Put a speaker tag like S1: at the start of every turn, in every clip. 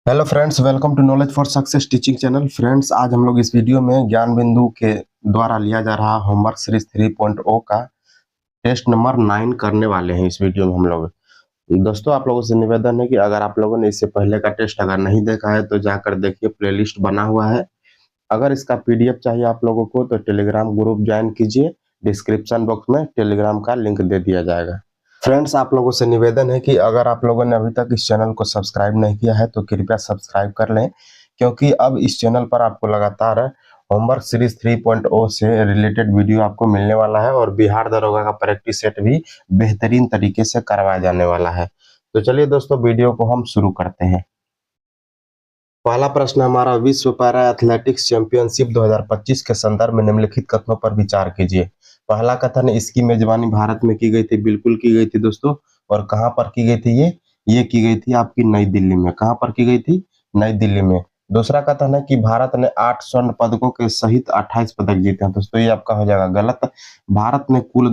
S1: Hello friends, welcome to knowledge for success teaching channel. Friends, आज हम लोग इस वीडियो में ज्ञान बिंदु के द्वारा लिया जा रहा होमवर्क सीरीज 3.0 का टेस्ट नंबर 9 करने वाले हैं। इस वीडियो में हम लोग दोस्तों, आप लोगों से निवेदन है कि अगर आप लोगों ने इससे पहले का टेस्ट अगर नहीं देखा है तो जाकर देखिए, प्लेलिस्ट बना हुआ है। अगर इसका पीडीएफ चाहिए आप लोगों को तो टेलीग्राम ग्रुप ज्वाइन कीजिए, डिस्क्रिप्शन बॉक्स में टेलीग्राम का लिंक दे दिया जाएगा। फ्रेंड्स, आप लोगों से निवेदन है कि अगर आप लोगों ने अभी तक इस चैनल को सब्सक्राइब नहीं किया है तो कृपया सब्सक्राइब कर लें, क्योंकि अब इस चैनल पर आपको लगातार होमवर्क सीरीज 3.0 से रिलेटेड वीडियो आपको मिलने वाला है और बिहार दरोगा का प्रैक्टिस सेट भी बेहतरीन तरीके से करवाया जाने वाला है। तो चलिए दोस्तों, वीडियो को हम शुरू करते हैं। पहला प्रश्न हमारा, विश्व पैरा एथलेटिक्स चैंपियनशिप 2025 के संदर्भ में निम्नलिखित कथनों पर विचार कीजिए। पहला कथन, इसकी मेजबानी भारत में की गई थी। बिल्कुल की गई थी दोस्तों। और कहां पर की गई थी? ये की गई थी आपकी नई दिल्ली में। कहां पर की गई थी? नई दिल्ली में। दूसरा कथन है कि भारत ने 8 स्वर्ण पदकों के सहित 28 पदक जीते हैं। दोस्तों, ये आपका हो जाएगा गलत। भारत ने कुल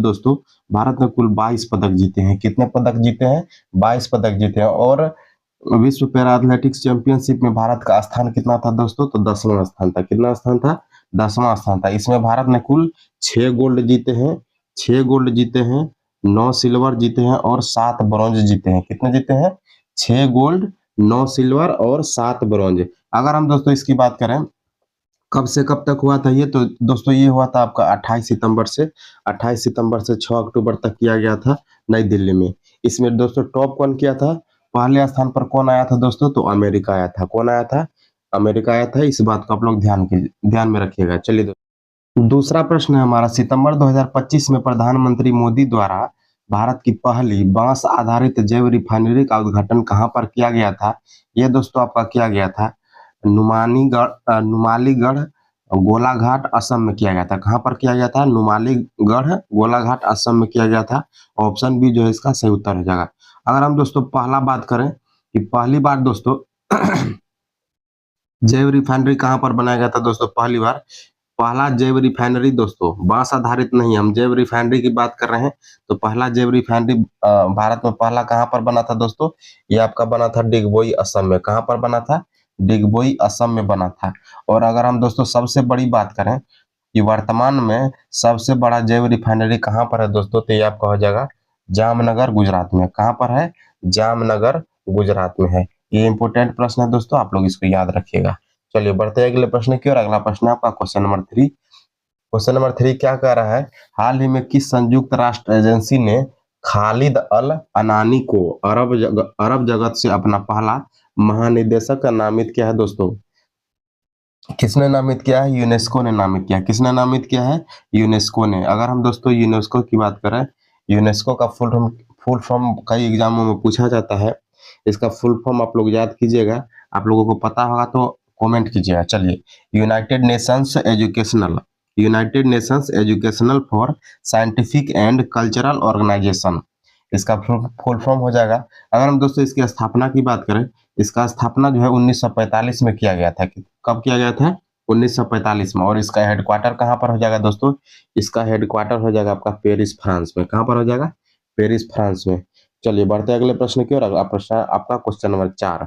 S1: 22 पदक जीते हैं। कितने पदक जीते हैं? 22 पदक जीते हैं। और विश्व पैरा एथलेटिक्स चैंपियनशिप में भारत का स्थान कितना था दोस्तों? तो 10वां स्थान था। कितना स्थान था? 10वां स्थान था। इसमें भारत ने कुल 6 गोल्ड जीते हैं। 6 गोल्ड जीते हैं, 9 सिल्वर जीते हैं और 7 ब्रॉन्ज जीते हैं। कितने जीते हैं? 6 गोल्ड, 9 सिल्वर और 7 ब्रॉन्ज। अगर हम दोस्तों इसकी बात करें कब से कब तक हुआ था ये, तो दोस्तों ये हुआ था आपका 28 सितंबर से 6 अक्टूबर तक किया गया था नई दिल्ली में। इसमें दोस्तों टॉप कौन किया था? पहले स्थान पर कौन आया था दोस्तों? तो अमेरिका आया था। कौन आया था? अमेरिका आया था। इस बात को आप लोग ध्यान में रखिएगा। चलिए दूसरा प्रश्न है हमारा, सितंबर 2025 में प्रधानमंत्री मोदी द्वारा भारत की पहली बांस आधारित जैव रिफाइनरी का उद्घाटन कहां पर किया गया था? यह दोस्तों आपका किया गया था नुमालीगढ़ गोलाघाट असम में किया गया था। कहां पर किया गया था? नुमालीगढ़ गोलाघाट असम में किया गया था। ऑप्शन बी जो है इसका सही उत्तर हो जाएगा। अगर हम दोस्तों पहला बात करें कि पहली बार दोस्तों जैव रिफाइनरी कहां पर बनाया गया था दोस्तों? पहली बार पहला जैव रिफाइनरी दोस्तों बांस आधारित नहीं, हम जैव रिफाइनरी की बात कर रहे हैं। तो पहला जैव रिफाइनरी भारत में पहला कहां पर बना था दोस्तों? ये आपका बना था डिगबोई असम में। कहां पर बना था? डिगबोई असम में बना था। और अगर हम दोस्तों सबसे बड़ी बात करें कि वर्तमान में सबसे बड़ा जैव रिफाइनरी कहां पर है दोस्तों, तो ये आपका हो जाएगा जामनगर गुजरात में। कहां पर है? जामनगर गुजरात में है। ये इंपोर्टेंट प्रश्न है दोस्तों, आप लोग इसको याद रखिएगा। चलिए बढ़ते हैं अगले प्रश्न की ओर। अगला प्रश्न है आपका क्वेश्चन नंबर 3। क्वेश्चन नंबर 3 क्या कह रहा है? हाल ही में किस संयुक्त राष्ट्र एजेंसी ने खालिद अल अनानी को अरब जगत से अपना पहला महानिदेशक नामित किया है दोस्तों? किसने नामित किया है? यूनेस्को ने नामित किया। किसने नामित किया है? यूनेस्को ने। अगर हम दोस्तों यूनेस्को की बात करें, यूनेस्को का फुल फॉर्म कई एग्जामों में पूछा जाता है। इसका फुल फॉर्म आप लोग याद कीजिएगा। आप लोगों को पता होगा तो कमेंट कीजिएगा। चलिए, United Nations educational for scientific and cultural organization, इसका फुल फॉर्म हो जाएगा। अगर हम दोस्तों इसकी स्थापना की बात करें, इसका स्थापना जो है 1945 में किया गया था। कब किया गया था? 1945 में। और इसका हेडक्वार्टर कहाँ पर हो जाएगा दोस्तों? इसका हेडक्वार्टर हो जाएगा आपका पेरिस फ्रांस में। कहाँ पर हो जाएगा? पेरिस फ्रांस में। चलिए बढ़ते अगले प्रश्न की ओर। अगला प्रश्न आपका क्वेश्चन नंबर 4।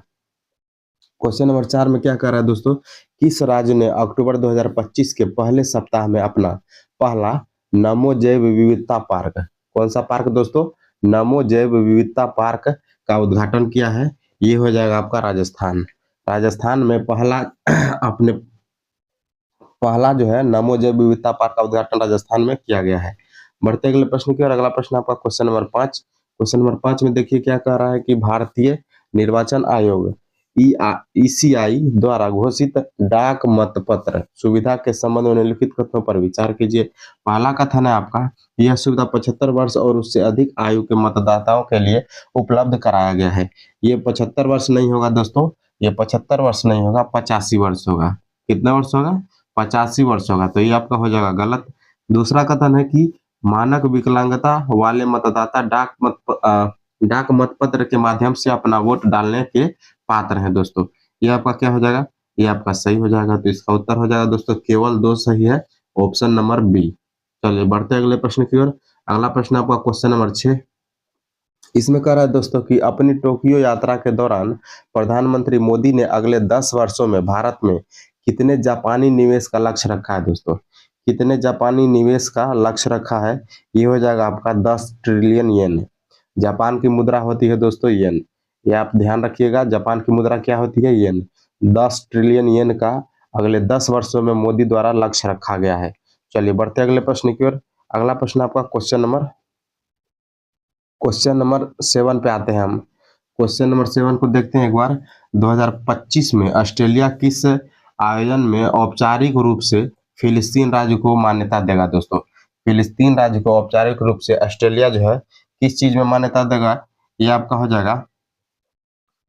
S1: क्वेश्चन नंबर 4 में क्या कर रहा है दोस्तों? किस राज्य ने अक्टूबर 2025 के पहले सप्ताह में अपना पहला नमो जैव विविधता पार्क, कौन सा पार्क दोस्तों? नमो जैव विविधता पार्क का उद्घाटन किया है? ये हो जाएगा आपका राजस्थान। राजस्थान में पहला अपने पहला जो है नमो जैव विविधता पार्क का उद्घाटन राजस्थान में किया गया है। बढ़ते अगले प्रश्न की ओर। अगला प्रश्न आपका क्वेश्चन नंबर 5। क्वेश्चन नंबर 5 में देखिए क्या कह रहा है कि भारतीय निर्वाचन आयोग ईसीआई द्वारा घोषित डाक मतपत्र सुविधा के संबंध में निम्नलिखित कथनों पर विचार कीजिए। पहला कथन है आपका, यह सुविधा 75 वर्ष और उससे अधिक आयु के मतदाताओं के लिए उपलब्ध कराया गया है। ये 75 वर्ष नहीं होगा दोस्तों, ये 75 वर्ष नहीं होगा, 85 वर्ष होगा। कितना वर्ष होगा? 85 वर्ष होगा। तो ये आपका हो जाएगा गलत। दूसरा कथन है कि मानक विकलांगता वाले मतदाता डाक मतपत्र के माध्यम से अपना वोट डालने के पात्र हैं दोस्तों। ये आपका क्या हो जाएगा? ये आपका सही हो जाएगा। तो इसका उत्तर हो जाएगा दोस्तों केवल 2 सही है, ऑप्शन नंबर बी। चलिए बढ़ते अगले प्रश्न की ओर। अगला प्रश्न आपका क्वेश्चन नंबर 6। इसमें कह रहा है दोस्तों कि अपनी टोक्यो यात्रा के दौरान प्रधानमंत्री मोदी ने अगले 10 वर्षों में भारत में कितने जापानी निवेश का लक्ष्य रखा है दोस्तों। कितने जापानी निवेश का लक्ष्य रखा है, ये हो जाएगा आपका 10 ट्रिलियन येन। जापान की मुद्रा होती है दोस्तों येन, ये आप ध्यान रखिएगा। जापान की मुद्रा क्या होती है, येन। 10 ट्रिलियन येन का अगले 10 वर्षों में मोदी द्वारा लक्ष्य रखा गया है। चलिए बढ़ते अगले प्रश्न की ओर। अगला प्रश्न आपका क्वेश्चन नंबर 7 पे आते हैं हम। क्वेश्चन नंबर 7 को देखते हैं एक बार। 2025 में ऑस्ट्रेलिया किस आयोजन में औपचारिक रूप से फिलिस्तीन राज्य को मान्यता देगा दोस्तों। फिलिस्तीन राज्य को औपचारिक रूप से ऑस्ट्रेलिया जो है किस चीज में मान्यता देगा, ये आपका हो जाएगा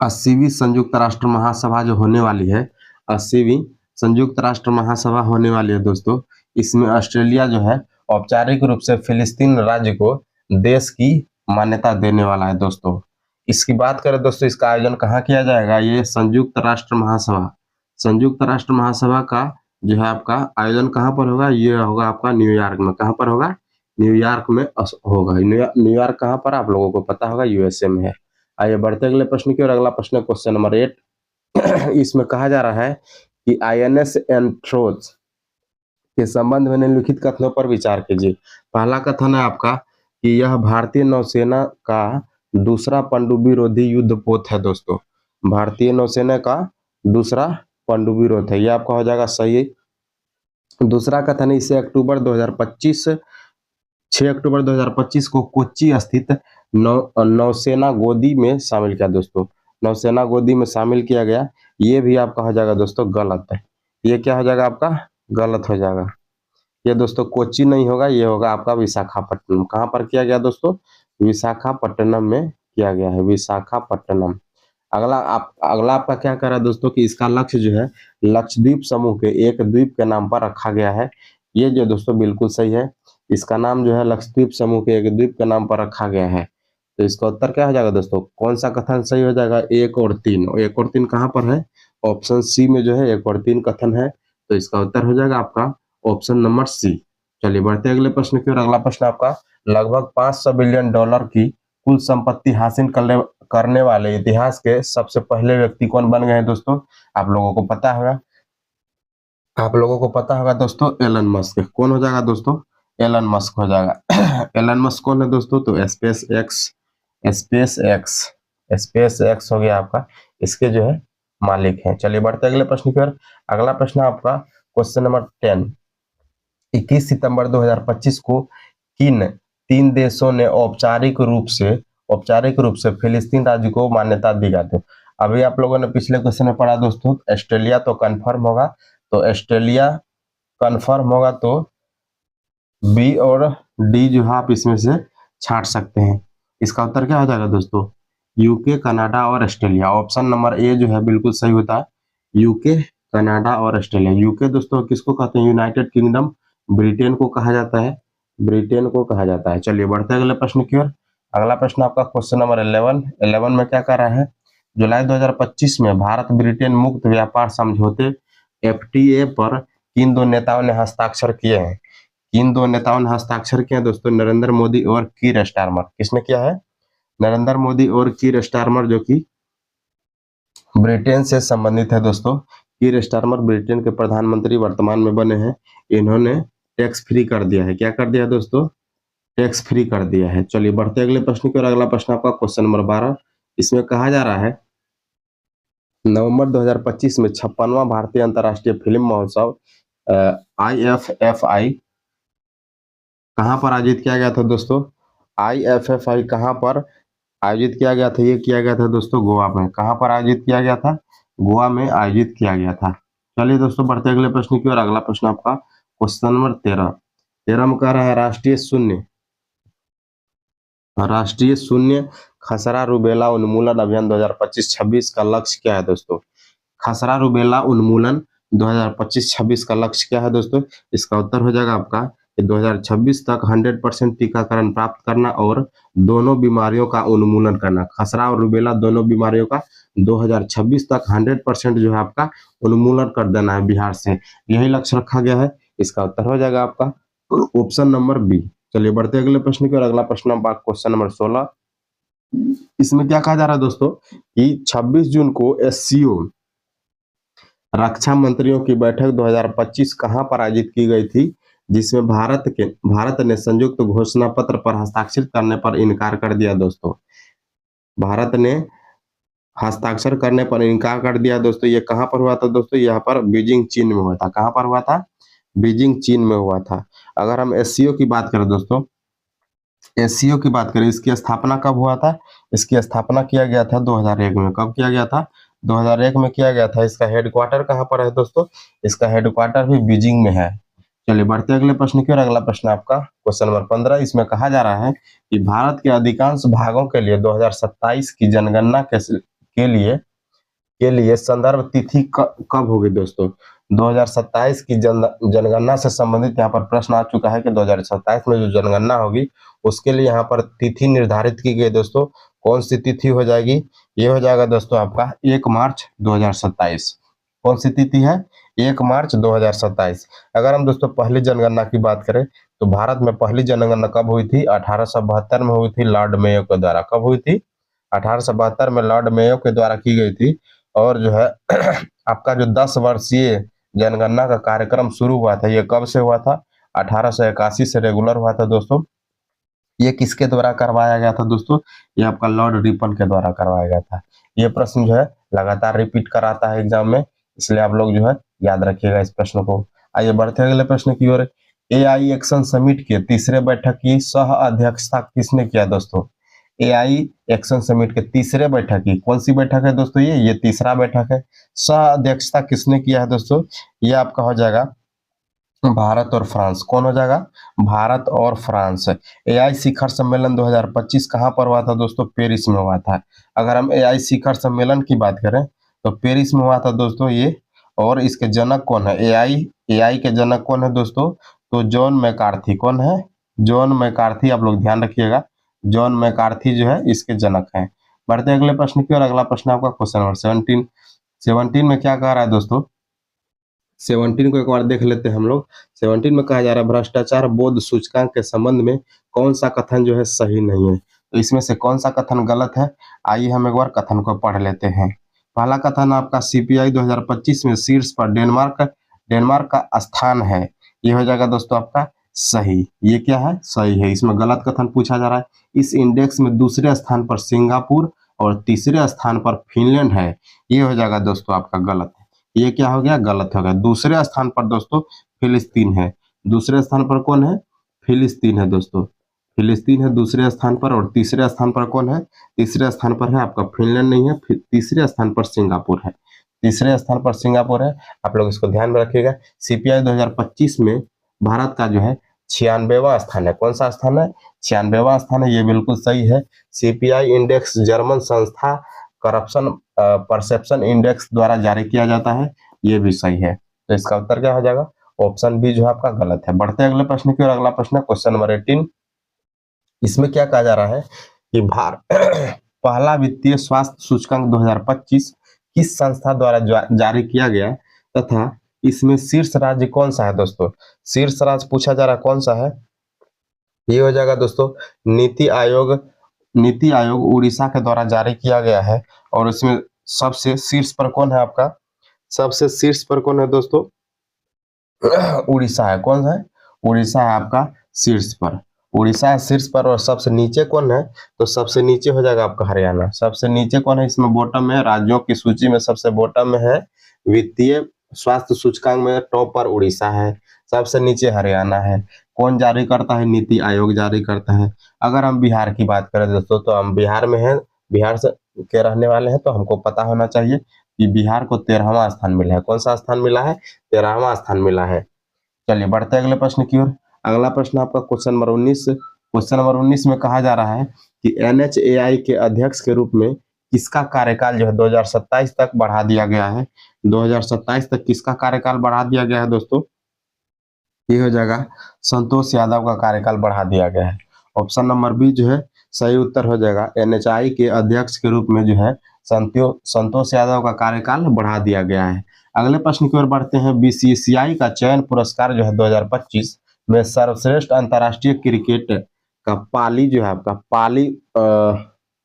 S1: 80वीं संयुक्त राष्ट्र महासभा जो होने वाली है। 80वीं संयुक्त राष्ट्र महासभा होने वाली है दोस्तों। इसमें ऑस्ट्रेलिया जो है औपचारिक रूप से फिलिस्तीन राज्य को देश की मान्यता देने वाला है दोस्तों। इसकी बात करें दोस्तों, इसका आयोजन कहाँ किया जाएगा, ये संयुक्त राष्ट्र महासभा। संयुक्त राष्ट्र महासभा का जो है आपका आयोजन कहाँ पर होगा, ये होगा आपका न्यूयॉर्क में। कहाँ पर होगा, न्यूयॉर्क में होगा। न्यूयॉर्क कहाँ पर आप लोगों को पता होगा, यूएसए में है। आइए बढ़ते अगले प्रश्न की ओर। अगला प्रश्न है क्वेश्चन नंबर 8। इसमें कहा जा रहा है कि आईएनएस एंथ्रोज के संबंध में निम्नलिखित कथनों पर विचार कीजिए। पहला कथन है आपका कि यह भारतीय नौसेना का दूसरा पनडुब्बी रोधी युद्धपोत है दोस्तों। भारतीय नौसेना का दूसरा पनडुब्बी रोध है, यह आपका हो जाएगा सही। दूसरा कथन है इसे 6 अक्टूबर 2025 को कोच्चि स्थित नौसेना गोदी में शामिल किया दोस्तों। नौसेना गोदी में शामिल किया गया, ये भी आपका हो जाएगा दोस्तों गलत है। ये क्या हो जाएगा आपका, गलत हो जाएगा। ये दोस्तों कोच्चि नहीं होगा, ये होगा आपका विशाखापट्टनम। कहाँ पर किया गया दोस्तों, विशाखापट्टनम में किया गया है, विशाखापट्टनम। अगला आपका क्या कर रहा है दोस्तों कि इसका लक्ष्य जो है लक्षद्वीप समूह के एक द्वीप के नाम पर रखा गया है। ये जो दोस्तों बिल्कुल सही है, इसका नाम जो है लक्षद्वीप समूह के एक द्वीप के नाम पर रखा गया है। तो इसका उत्तर क्या हो जाएगा दोस्तों, कौन सा कथन सही हो जाएगा, 1 और 3। 1 और 3 कहाँ पर है, ऑप्शन सी में जो है 1 और 3 कथन है। तो इसका उत्तर हो जाएगा आपका ऑप्शन नंबर सी। चलिए बढ़ते अगले प्रश्न की ओर। अगला प्रश्न आपका, लगभग $500 बिलियन की कुल संपत्ति हासिल करने वाले इतिहास के सबसे पहले व्यक्ति कौन बन गए हैं दोस्तों, आप लोगों को पता होगा दोस्तों, एलन मस्क। कौन हो जाएगा दोस्तों, एलन मस्क हो जाएगा। एलन मस्क कौन है दोस्तों, तो स्पेस एक्स हो गया आपका, इसके जो है मालिक हैं। चलिए बढ़ते अगले प्रश्न की ओर। अगला प्रश्न आपका क्वेश्चन नंबर 10। 21 सितंबर 2025 को किन 3 देशों ने औपचारिक रूप से फिलिस्तीन राज्य को मान्यता दी गई थी। अभी आप लोगों ने पिछले क्वेश्चन में पढ़ा दोस्तों, ऑस्ट्रेलिया तो कंफर्म होगा, तो ऑस्ट्रेलिया कंफर्म होगा, तो बी और डी जो है आप इसमें से छांट सकते हैं। इसका उत्तर क्या हो जाएगा दोस्तों, यूके, कनाडा और ऑस्ट्रेलिया। ऑप्शन नंबर ए जो है बिल्कुल सही होता है, यूके, कनाडा और ऑस्ट्रेलिया। यूके दोस्तों किसको कहते हैं, यूनाइटेड किंगडम, ब्रिटेन को कहा जाता है, ब्रिटेन को कहा जाता है। चलिए बढ़ते हैं अगले प्रश्न की ओर। अगला प्रश्न आपका क्वेश्चन नंबर 11 में क्या कर रहा है, जुलाई 2025 में भारत ब्रिटेन मुक्त व्यापार समझौते एफटीए पर किन 2 नेताओं ने हस्ताक्षर किए हैं। इन 2 नेताओं ने हस्ताक्षर किया दोस्तों, नरेंद्र मोदी और कीर स्टारमर। किसने किया है, नरेंद्र मोदी और कीर स्टारमर, जो कि ब्रिटेन से संबंधित है दोस्तों। कीर स्टारमर ब्रिटेन के प्रधानमंत्री वर्तमान में बने हैं। इन्होंने टैक्स फ्री कर दिया है, क्या कर दिया दोस्तों, टैक्स फ्री कर दिया है। चलिए बढ़ते अगले प्रश्न की ओर। अगला प्रश्न आपका क्वेश्चन नंबर 12। इसमें कहा जा रहा है नवंबर 2025 में 56वां भारतीय अंतर्राष्ट्रीय फिल्म महोत्सव IFFI कहाँ पर आयोजित किया गया था दोस्तों, IFFI कहाँ पर आयोजित किया गया था, ये किया गया था दोस्तों गोवा में। कहाँ पर आयोजित किया गया था, गोवा में आयोजित किया गया था। चलिए दोस्तों बढ़ते अगले प्रश्न की ओर। अगला प्रश्न आपका क्वेश्चन नंबर 13 में कह रहा है राष्ट्रीय शून्य खसरा रुबेला उन्मूलन अभियान 2025-26 का लक्ष्य क्या है दोस्तों। खसरा रुबेला उन्मूलन 2025-26 का लक्ष्य क्या है दोस्तों, इसका उत्तर हो जाएगा आपका 2026 तक 100% टीकाकरण प्राप्त करना और दोनों बीमारियों का उन्मूलन करना। खसरा और रुबेला दोनों बीमारियों का 2026 तक 100% जो है आपका उन्मूलन कर देना है बिहार से, यही लक्ष्य रखा गया है। इसका उत्तर हो जाएगा आपका ऑप्शन नंबर बी। चलिए बढ़ते अगले प्रश्न की ओर। अगला प्रश्न आपका क्वेश्चन नंबर 16। इसमें क्या कहा जा रहा है दोस्तों कि 26 जून को एससीओ रक्षा मंत्रियों की बैठक 2025 कहां पर आयोजित की गई थी, जिसमें भारत ने संयुक्त घोषणा पत्र पर हस्ताक्षर करने पर इनकार कर दिया दोस्तों। भारत ने हस्ताक्षर करने पर इनकार कर दिया दोस्तों। ये कहां पर हुआ था दोस्तों? यहाँ पर बीजिंग चीन में हुआ था। कहां पर हुआ था? बीजिंग चीन में हुआ था। अगर हम एससीओ की बात करें दोस्तों, एससीओ की बात करें, इसकी स्थापना कब हुआ था? इसकी स्थापना किया गया था 2001 में। कब किया गया था? 2001 में किया गया था। इसका हेडक्वार्टर कहाँ पर है दोस्तों? इसका हेडक्वार्टर भी बीजिंग में है। चलिए बढ़ते अगले प्रश्न की ओर। अगला प्रश्न आपका क्वेश्चन नंबर 15। इसमें कहा जा रहा है कि भारत के अधिकांश भागों के लिए 2027 की जनगणना के लिए संदर्भ तिथि कब होगी दोस्तों? 2027 की जनगणना से संबंधित यहाँ पर प्रश्न आ चुका है कि 2027 में जो जनगणना होगी उसके लिए यहाँ पर तिथि निर्धारित की गई दोस्तों। कौन सी तिथि हो जाएगी? ये हो जाएगा दोस्तों आपका 1 मार्च 2027। कौन सी तिथि है? 1 मार्च 2027। अगर हम दोस्तों पहली जनगणना की बात करें तो भारत में पहली जनगणना कब हुई थी? 1872 में हुई थी, लॉर्ड मेयो के द्वारा। कब हुई थी? 1872 में लॉर्ड मेयो के द्वारा की गई थी। और जो है आपका जो 10 वर्षीय जनगणना का कार्यक्रम शुरू हुआ था, ये कब से हुआ था? 1881 से रेगुलर हुआ था दोस्तों। ये किसके द्वारा करवाया गया था दोस्तों? ये आपका लॉर्ड रिपन के द्वारा करवाया गया था। ये प्रश्न जो है लगातार रिपीट कराता है एग्जाम में, इसलिए आप लोग जो है याद रखिएगा इस प्रश्न को। आइए बढ़ते हैं अगले प्रश्न की ओर। एआई एक्शन समिट के तीसरे बैठक की सह अध्यक्षता किसने किया दोस्तों? एआई एक्शन समिट के तीसरे बैठक की कौन सी बैठक है दोस्तों? ये तीसरा बैठक है। सह अध्यक्षता किसने किया है दोस्तों? ये आपका हो जाएगा भारत और फ्रांस। कौन हो जाएगा? भारत और फ्रांस। एआई शिखर सम्मेलन 2025 कहां पर हुआ था दोस्तों? पेरिस में हुआ था। अगर हम एआई शिखर सम्मेलन की बात करें तो पेरिस में हुआ था दोस्तों ये। और इसके जनक कौन है? एआई एआई के जनक कौन है दोस्तों? तो जॉन मैकार्थी। कौन है? John McCarthy. आप लोग ध्यान रखिएगा, जॉन मैकार्थी जो है इसके जनक हैं। बढ़ते अगले प्रश्न की ओर। अगला प्रश्न आपका क्वेश्चन नंबर 17 में क्या कह रहा है दोस्तों? 17 को एक बार देख लेते हैं हम लोग। 17 में कहा जा रहा है भ्रष्टाचार बोध सूचकांक के संबंध में कौन सा कथन जो है सही नहीं है? तो इसमें से कौन सा कथन गलत है? आइए हम एक बार कथन को पढ़ लेते हैं। पहला कथन आपका सीपीआई 2025 में शीर्ष पर डेनमार्क का स्थान है। ये हो जाएगा दोस्तों आपका सही। ये क्या है? सही है। इसमें गलत कथन पूछा जा रहा है। इस इंडेक्स में दूसरे स्थान पर सिंगापुर और तीसरे स्थान पर फिनलैंड है। ये हो जाएगा दोस्तों आपका गलत। ये क्या हो गया? गलत हो गया। दूसरे स्थान पर दोस्तों फिलिस्तीन है। दूसरे स्थान पर कौन है? फिलिस्तीन है दोस्तों। फिलिस्तीन है दूसरे स्थान पर। और तीसरे स्थान पर कौन है? तीसरे स्थान पर है आपका फिनलैंड नहीं है, तीसरे स्थान पर सिंगापुर है। तीसरे स्थान पर सिंगापुर है। आप लोग इसको ध्यान में रखिएगा। सीपीआई 2025 में भारत का जो है 96वां स्थान है। कौन सा स्थान है? 96वां स्थान है। ये बिल्कुल सही है। सीपीआई इंडेक्स जर्मन संस्था करप्शन परसेप्शन इंडेक्स द्वारा जारी किया जाता है। ये भी सही है। तो इसका उत्तर क्या हो जाएगा? ऑप्शन बी जो है आपका गलत है। बढ़ते अगले प्रश्न की ओर। अगला प्रश्न है क्वेश्चन नंबर 18। इसमें क्या कहा जा रहा है कि पहला वित्तीय स्वास्थ्य सूचकांक 2025 किस संस्था द्वारा जारी किया गया तथा इसमें शीर्ष राज्य कौन सा है दोस्तों? शीर्ष राज्य पूछा जा रहा है कौन सा है? ये हो जाएगा दोस्तों नीति आयोग उड़ीसा के द्वारा जारी किया गया है। और इसमें सबसे शीर्ष पर कौन है आपका? सबसे शीर्ष पर कौन है दोस्तों? उड़ीसा है। कौन है? उड़ीसा है आपका शीर्ष पर। उड़ीसा है शीर्ष पर। और सबसे नीचे कौन है? तो सबसे नीचे हो जाएगा आपका हरियाणा। सबसे नीचे कौन है? इसमें बॉटम में राज्यों की सूची में सबसे बॉटम में है। वित्तीय स्वास्थ्य सूचकांक में टॉप पर उड़ीसा है, सबसे नीचे हरियाणा है। कौन जारी करता है? नीति आयोग जारी करता है। अगर हम बिहार की बात करें दोस्तों तो हम बिहार में हैं, बिहार से के रहने वाले हैं, तो हमको पता होना चाहिए कि बिहार को 13वां स्थान मिला है। कौन सा स्थान मिला है? 13वां स्थान मिला है। चलिए बढ़ते अगले प्रश्न की ओर। अगला प्रश्न आपका क्वेश्चन नंबर 19। क्वेश्चन नंबर 19 में कहा जा रहा है कि एनएचएआई के अध्यक्ष के रूप में किसका कार्यकाल जो है 2027 तक बढ़ा दिया गया है? 2027 तक किसका कार्यकाल बढ़ा दिया गया है दोस्तों? ये हो जाएगा संतोष यादव का कार्यकाल बढ़ा दिया गया है। ऑप्शन नंबर बी जो है सही उत्तर हो जाएगा। एनएचआई के अध्यक्ष के रूप में जो है संतोष यादव का कार्यकाल बढ़ा दिया गया है। अगले प्रश्न की ओर बढ़ते हैं। बीसीसीआई का चयन पुरस्कार जो है 2025 में सर्वश्रेष्ठ अंतर्राष्ट्रीय क्रिकेट का पाली जो है आपका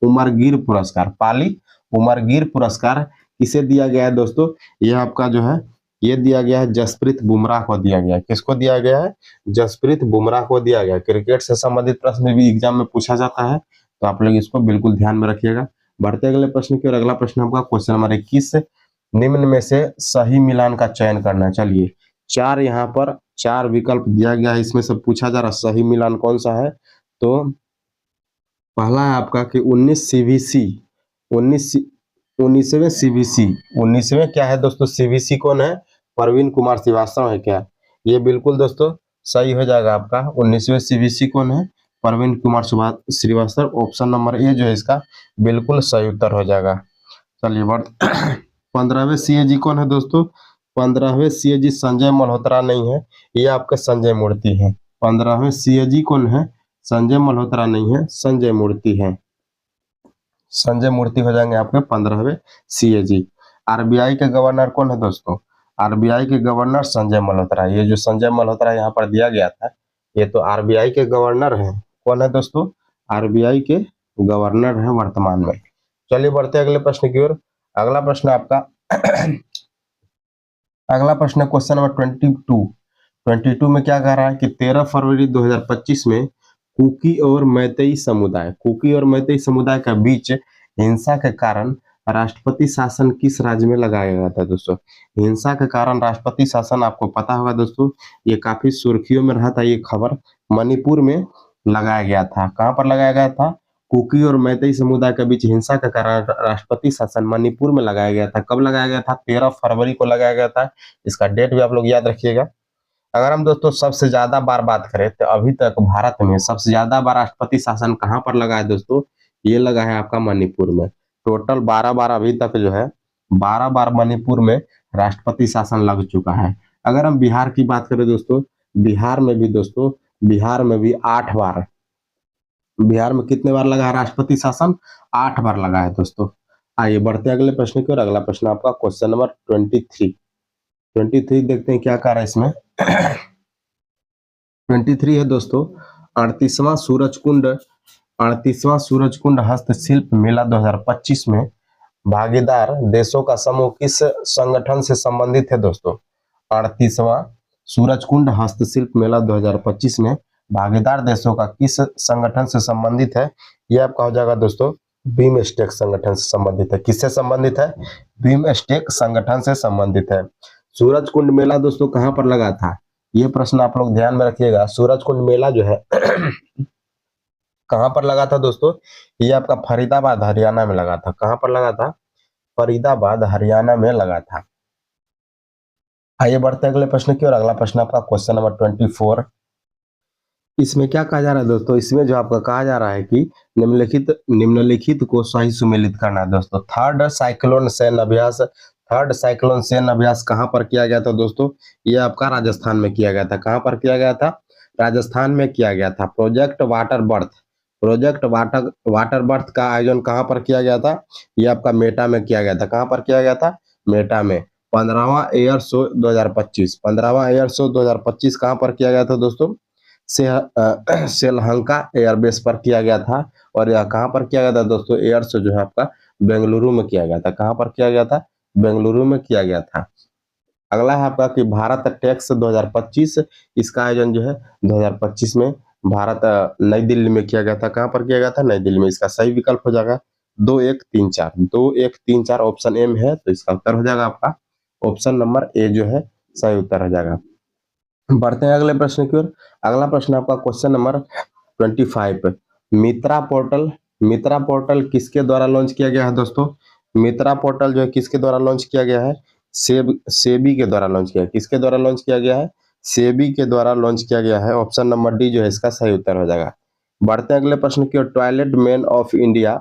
S1: उमरगीर पुरस्कार, पाली उमरगीर पुरस्कार किसे दिया गया है दोस्तों? यह आपका जो है ये दिया गया है जसप्रीत बुमराह को दिया गया है। किसको दिया गया है? जसप्रीत बुमराह को दिया गया है। क्रिकेट से संबंधित प्रश्न भी एग्जाम में पूछा जाता है, तो आप लोग इसको बिल्कुल ध्यान में रखिएगा। बढ़ते अगले प्रश्न की ओर। अगला प्रश्न आपका क्वेश्चन नंबर 21, निम्न में से सही मिलान का चयन करना। चलिए, चार यहाँ पर चार विकल्प दिया गया है, इसमें से पूछा जा रहा सही मिलान कौन सा है। तो पहला है आपका कि 19 CVC, 19 19वें CVC, 19वें क्या है दोस्तों? CVC कौन है? प्रवीण कुमार श्रीवास्तव है क्या? ये बिल्कुल दोस्तों सही हो जाएगा आपका। 19वें CVC कौन है? Praveen Kumar Srivastava. Option number A जो है इसका बिल्कुल सही उत्तर हो जाएगा। चलिए बढ़ 15वें CAG कौन है दोस्तों? 15वें CAG संजय मल्होत्रा नहीं है, ये आपके संजय मूर्ति है। 15वें CAG कौन है? संजय मल्होत्रा नहीं है, संजय मूर्ति है। संजय मूर्ति हो जाएंगे आपके 15वें CAG। RBI के गवर्नर कौन है दोस्तों? RBI के गवर्नर संजय मल्होत्रा। ये जो संजय मल्होत्रा यहाँ पर दिया गया था, ये तो RBI के गवर्नर है। कौन है दोस्तों? RBI के गवर्नर है वर्तमान में। चलिए बढ़ते अगले प्रश्न की ओर। अगला प्रश्न आपका अगला प्रश्न क्वेश्चन नंबर 22 में क्या कह रहा है कि 13 फरवरी 2025 में कुकी और मैतेई समुदाय के बीच हिंसा के कारण राष्ट्रपति शासन किस राज्य में लगाया गया था दोस्तों? हिंसा के कारण राष्ट्रपति शासन आपको पता होगा दोस्तों, ये काफी सुर्खियों में रहा था ये खबर। मणिपुर में लगाया गया था। कहां पर लगाया गया था? कुकी और मैतेई समुदाय के बीच हिंसा के कारण राष्ट्रपति शासन मणिपुर में लगाया गया था। कब लगाया गया था? 13 फरवरी को लगाया गया था। इसका डेट भी आप लोग याद रखिएगा। अगर हम दोस्तों सबसे ज्यादा बार बात करें तो अभी तक भारत में सबसे ज्यादा बार राष्ट्रपति शासन कहां पर लगा है दोस्तों? ये लगा है आपका मणिपुर में। टोटल 12 बार अभी तक जो है 12 बार मणिपुर में राष्ट्रपति शासन लग चुका है। अगर हम बिहार की बात करें दोस्तों, बिहार में भी 8 बार। बिहार में कितने बार लगा है राष्ट्रपति शासन? 8 बार लगा है दोस्तों। आइए बढ़ते अगले प्रश्न की ओर। अगला प्रश्न आपका क्वेश्चन नंबर 23 देखते हैं क्या कह रहा है इसमें। 23 है दोस्तों, 38वां सूरजकुंड हस्तशिल्प मेला 2025 में भागीदार देशों का समूह किस संगठन से संबंधित है दोस्तों? 38वां सूरजकुंड हस्तशिल्प मेला 2025 में भागीदार देशों का किस संगठन से संबंधित है? यह आपका हो जाएगा दोस्तों बीमस्टेक संगठन से संबंधित है। किससे संबंधित है? बीमस्टेक संगठन से संबंधित है। सूरजकुंड मेला दोस्तों कहां पर लगा था? ये प्रश्न आप लोग ध्यान में रखिएगा। सूरजकुंड मेला जो है कहां पर लगा था दोस्तों? ये आपका फरीदाबाद हरियाणा में लगा था। कहां पर लगा था? फरीदाबाद हरियाणा में लगा था। आइए बढ़ते अगले प्रश्न की ओर। अगला प्रश्न आपका क्वेश्चन नंबर 24। इसमें क्या कहा जा रहा है दोस्तों? इसमें जो आपका कहा जा रहा है कि निम्नलिखित को सही सुमेलित करना है दोस्तों। थर्ड साइक्लोन सैन्य अभ्यास कहां पर किया गया था दोस्तों? ये आपका राजस्थान में किया गया था। कहां पर किया गया था? राजस्थान में किया गया था। प्रोजेक्ट वाटर बर्थ का आयोजन कहां पर किया गया था? ये आपका मेटा में किया गया था। कहां पर किया गया था? मेटा में। 15वां एयर शो 2025 कहां पर किया गया था दोस्तों? श्रीलंका एयरबेस पर किया गया था। और यह कहां पर किया गया था दोस्तों? एयर शो जो है आपका बेंगलुरु में किया गया था। कहां पर किया गया था? बेंगलुरु में किया गया था। अगला है आपका कि भारत टेक्स 2025, इसका आयोजन जो है 2025 में भारत नई दिल्ली में किया गया था। कहां पर किया गया था? नई दिल्ली में। इसका सही विकल्प हो जाएगा 2 1 3 4 ऑप्शन ए में है, तो इसका उत्तर हो जाएगा आपका ऑप्शन नंबर ए जो है सही उत्तर हो जाएगा। बढ़ते हैं अगले प्रश्न की ओर। अगला प्रश्न आपका क्वेश्चन नंबर 25। मित्रा पोर्टल किसके द्वारा लॉन्च किया गया है दोस्तों? मित्रा पोर्टल जो है किसके द्वारा लॉन्च किया गया है? सेबी के द्वारा लॉन्च किया। किसके द्वारा लॉन्च किया गया है? सेबी के द्वारा लॉन्च किया गया है। ऑप्शन नंबर डी जो है इसका सही उत्तर हो जाएगा। बढ़ते हैं अगले प्रश्न की ओर। टॉयलेट मैन ऑफ इंडिया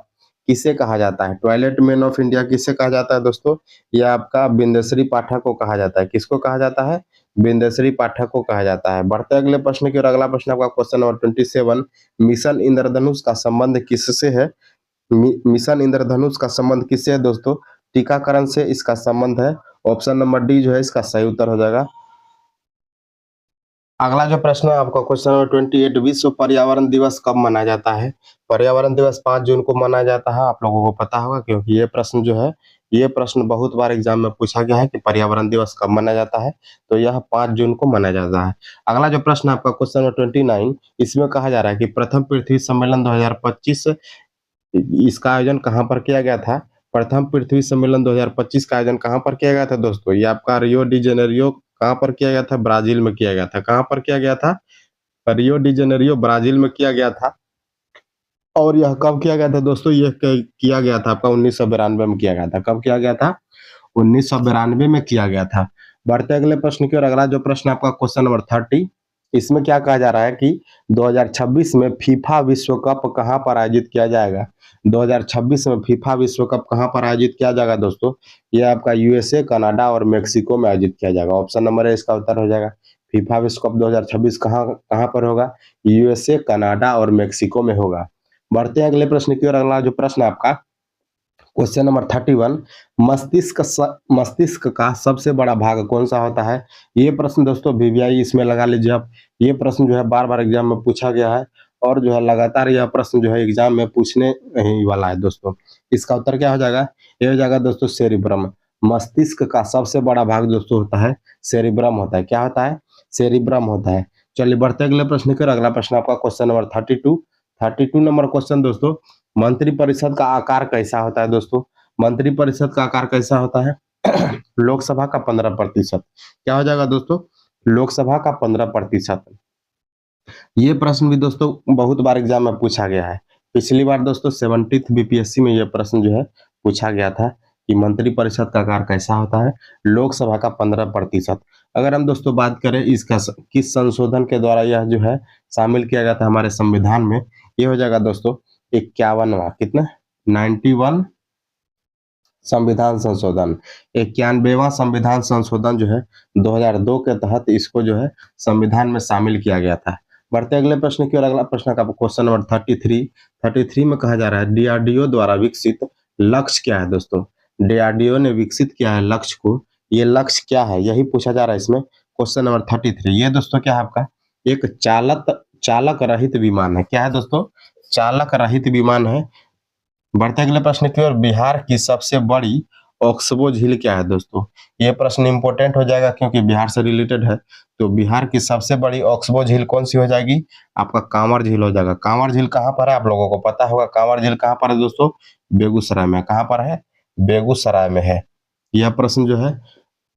S1: किसे कहा जाता है? टॉयलेट मैन ऑफ इंडिया किसे कहा जाता है दोस्तों? यह आपका बिंदेश्वरी पाठक को कहा जाता है। किसको कहा जाता है? बिंदेश्वरी पाठक को कहा जाता है। बढ़ते अगले प्रश्न की ओर। अगला प्रश्न आपका क्वेश्चन नंबर 27। मिशन इंद्रधनुष का संबंध किससे है? मिशन इंद्रधनुष का संबंध किससे है दोस्तों? टीकाकरण से इसका संबंध है। ऑप्शन नंबर डी जो है इसका सही उत्तर हो जाएगा। अगला जो प्रश्न है आपका क्वेश्चन नंबर 28, विश्व पर्यावरण दिवस कब मनाया जाता है? पर्यावरण दिवस 5 जून को मनाया जाता है, आप लोगों को पता होगा क्योंकि ये प्रश्न जो है, ये प्रश्न बहुत बार एग्जाम में पूछा गया है कि पर्यावरण दिवस कब मनाया जाता है, तो यह 5 जून को मनाया जाता है। अगला जो प्रश्न है आपका क्वेश्चन नंबर 29, इसमें कहा जा रहा है कि प्रथम पृथ्वी सम्मेलन 2025 इसका आयोजन कहाँ पर किया गया था? प्रथम पृथ्वी सम्मेलन 2025 का आयोजन कहाँ पर किया गया था दोस्तों? ये आपका रियो डी जेनेरियो कहाँ पर किया गया था? ब्राजील में किया गया था। कहाँ पर किया गया था? रियो डी जेनेरियो ब्राजील में किया गया था। और यह कब किया गया था दोस्तों? यह किया गया था आपका 1992 में किया गया था। कब किया गया था? 1992 में किया गया था। बढ़ते अगले प्रश्न की ओर। अगला जो प्रश्न आपका क्वेश्चन नंबर 30, इसमें क्या कहा जा रहा है कि 2026 में फीफा विश्व कप कहाँ पर आयोजित किया जाएगा? 2026 में फीफा विश्व कप कहाँ पर आयोजित किया जाएगा दोस्तों? ये आपका यूएसए, कनाडा और मेक्सिको में आयोजित किया जाएगा। ऑप्शन नंबर ए इसका उत्तर हो जाएगा। फीफा विश्व कप 2026 कहाँ कहाँ पर होगा? यूएसए, कनाडा और मेक्सिको में होगा। बढ़ते हैं अगले प्रश्न की ओर। अगला जो प्रश्न है आपका क्वेश्चन नंबर 31, मस्तिष्क का सबसे बड़ा भाग कौन सा होता है? ये प्रश्न दोस्तों वीवीआई इसमें लगा लीजिए आप। ये प्रश्न जो है बार बार एग्जाम में पूछा गया है और जो है लगातार यह प्रश्न जो है एग्जाम में पूछने ही वाला है दोस्तों। इसका उत्तर क्या हो जाएगा? ये हो जाएगा दोस्तों सेरिब्रम। मस्तिष्क का सबसे बड़ा भाग दोस्तों होता है सेरिब्रम होता है। क्या होता है? सेरिब्रम होता है। चलिए बढ़ते अगले प्रश्न की ओर। अगला प्रश्न आपका क्वेश्चन नंबर 32 नंबर क्वेश्चन दोस्तों, मंत्रिपरिषद का आकार कैसा होता है दोस्तों? मंत्रिपरिषद का आकार कैसा होता है? लोकसभा का 15%। क्या हो जाएगा दोस्तों? लोकसभा का 15%। ये प्रश्न भी दोस्तों बहुत बार एग्जाम में पूछा गया है। पिछली बार दोस्तों 70th बीपीएससी में यह प्रश्न जो है पूछा गया था कि मंत्रिपरिषद का आकार कैसा होता है? लोकसभा का 15%। अगर हम दोस्तों बात करें इसका किस संशोधन के द्वारा यह जो है शामिल किया गया था हमारे संविधान में, ये हो जाएगा दोस्तों 51वां, कितना? 91 संविधान संशोधन। 91वां संविधान संशोधन जो है 2002 के तहत इसको जो है संविधान में शामिल किया गया था। बढ़ते अगले प्रश्न की ओर। अगला प्रश्न का क्वेश्चन नंबर 33 में कहा जा रहा है डीआरडीओ द्वारा विकसित लक्ष्य क्या है दोस्तों? डीआरडीओ ने विकसित किया है लक्ष्य को, ये लक्ष्य क्या है यही पूछा जा रहा है इसमें। क्वेश्चन नंबर 33 ये दोस्तों क्या है आपका? एक चालक रहित विमान है। क्या है दोस्तों? चालक रहित विमान है। बढ़ते अगले प्रश्न की ओर। बिहार की सबसे बड़ी ऑक्सबो झील क्या है दोस्तों? ये प्रश्न इंपॉर्टेंट हो जाएगा क्योंकि बिहार से रिलेटेड है। तो बिहार की सबसे बड़ी ऑक्सबो झील कौन सी हो जाएगी? आपका कांवर झील हो जाएगा। कांवर झील कहाँ पर है? आप लोगों को पता होगा कांवर झील कहाँ पर है दोस्तों? बेगूसराय में। कहाँ पर है? बेगूसराय में है। यह प्रश्न जो है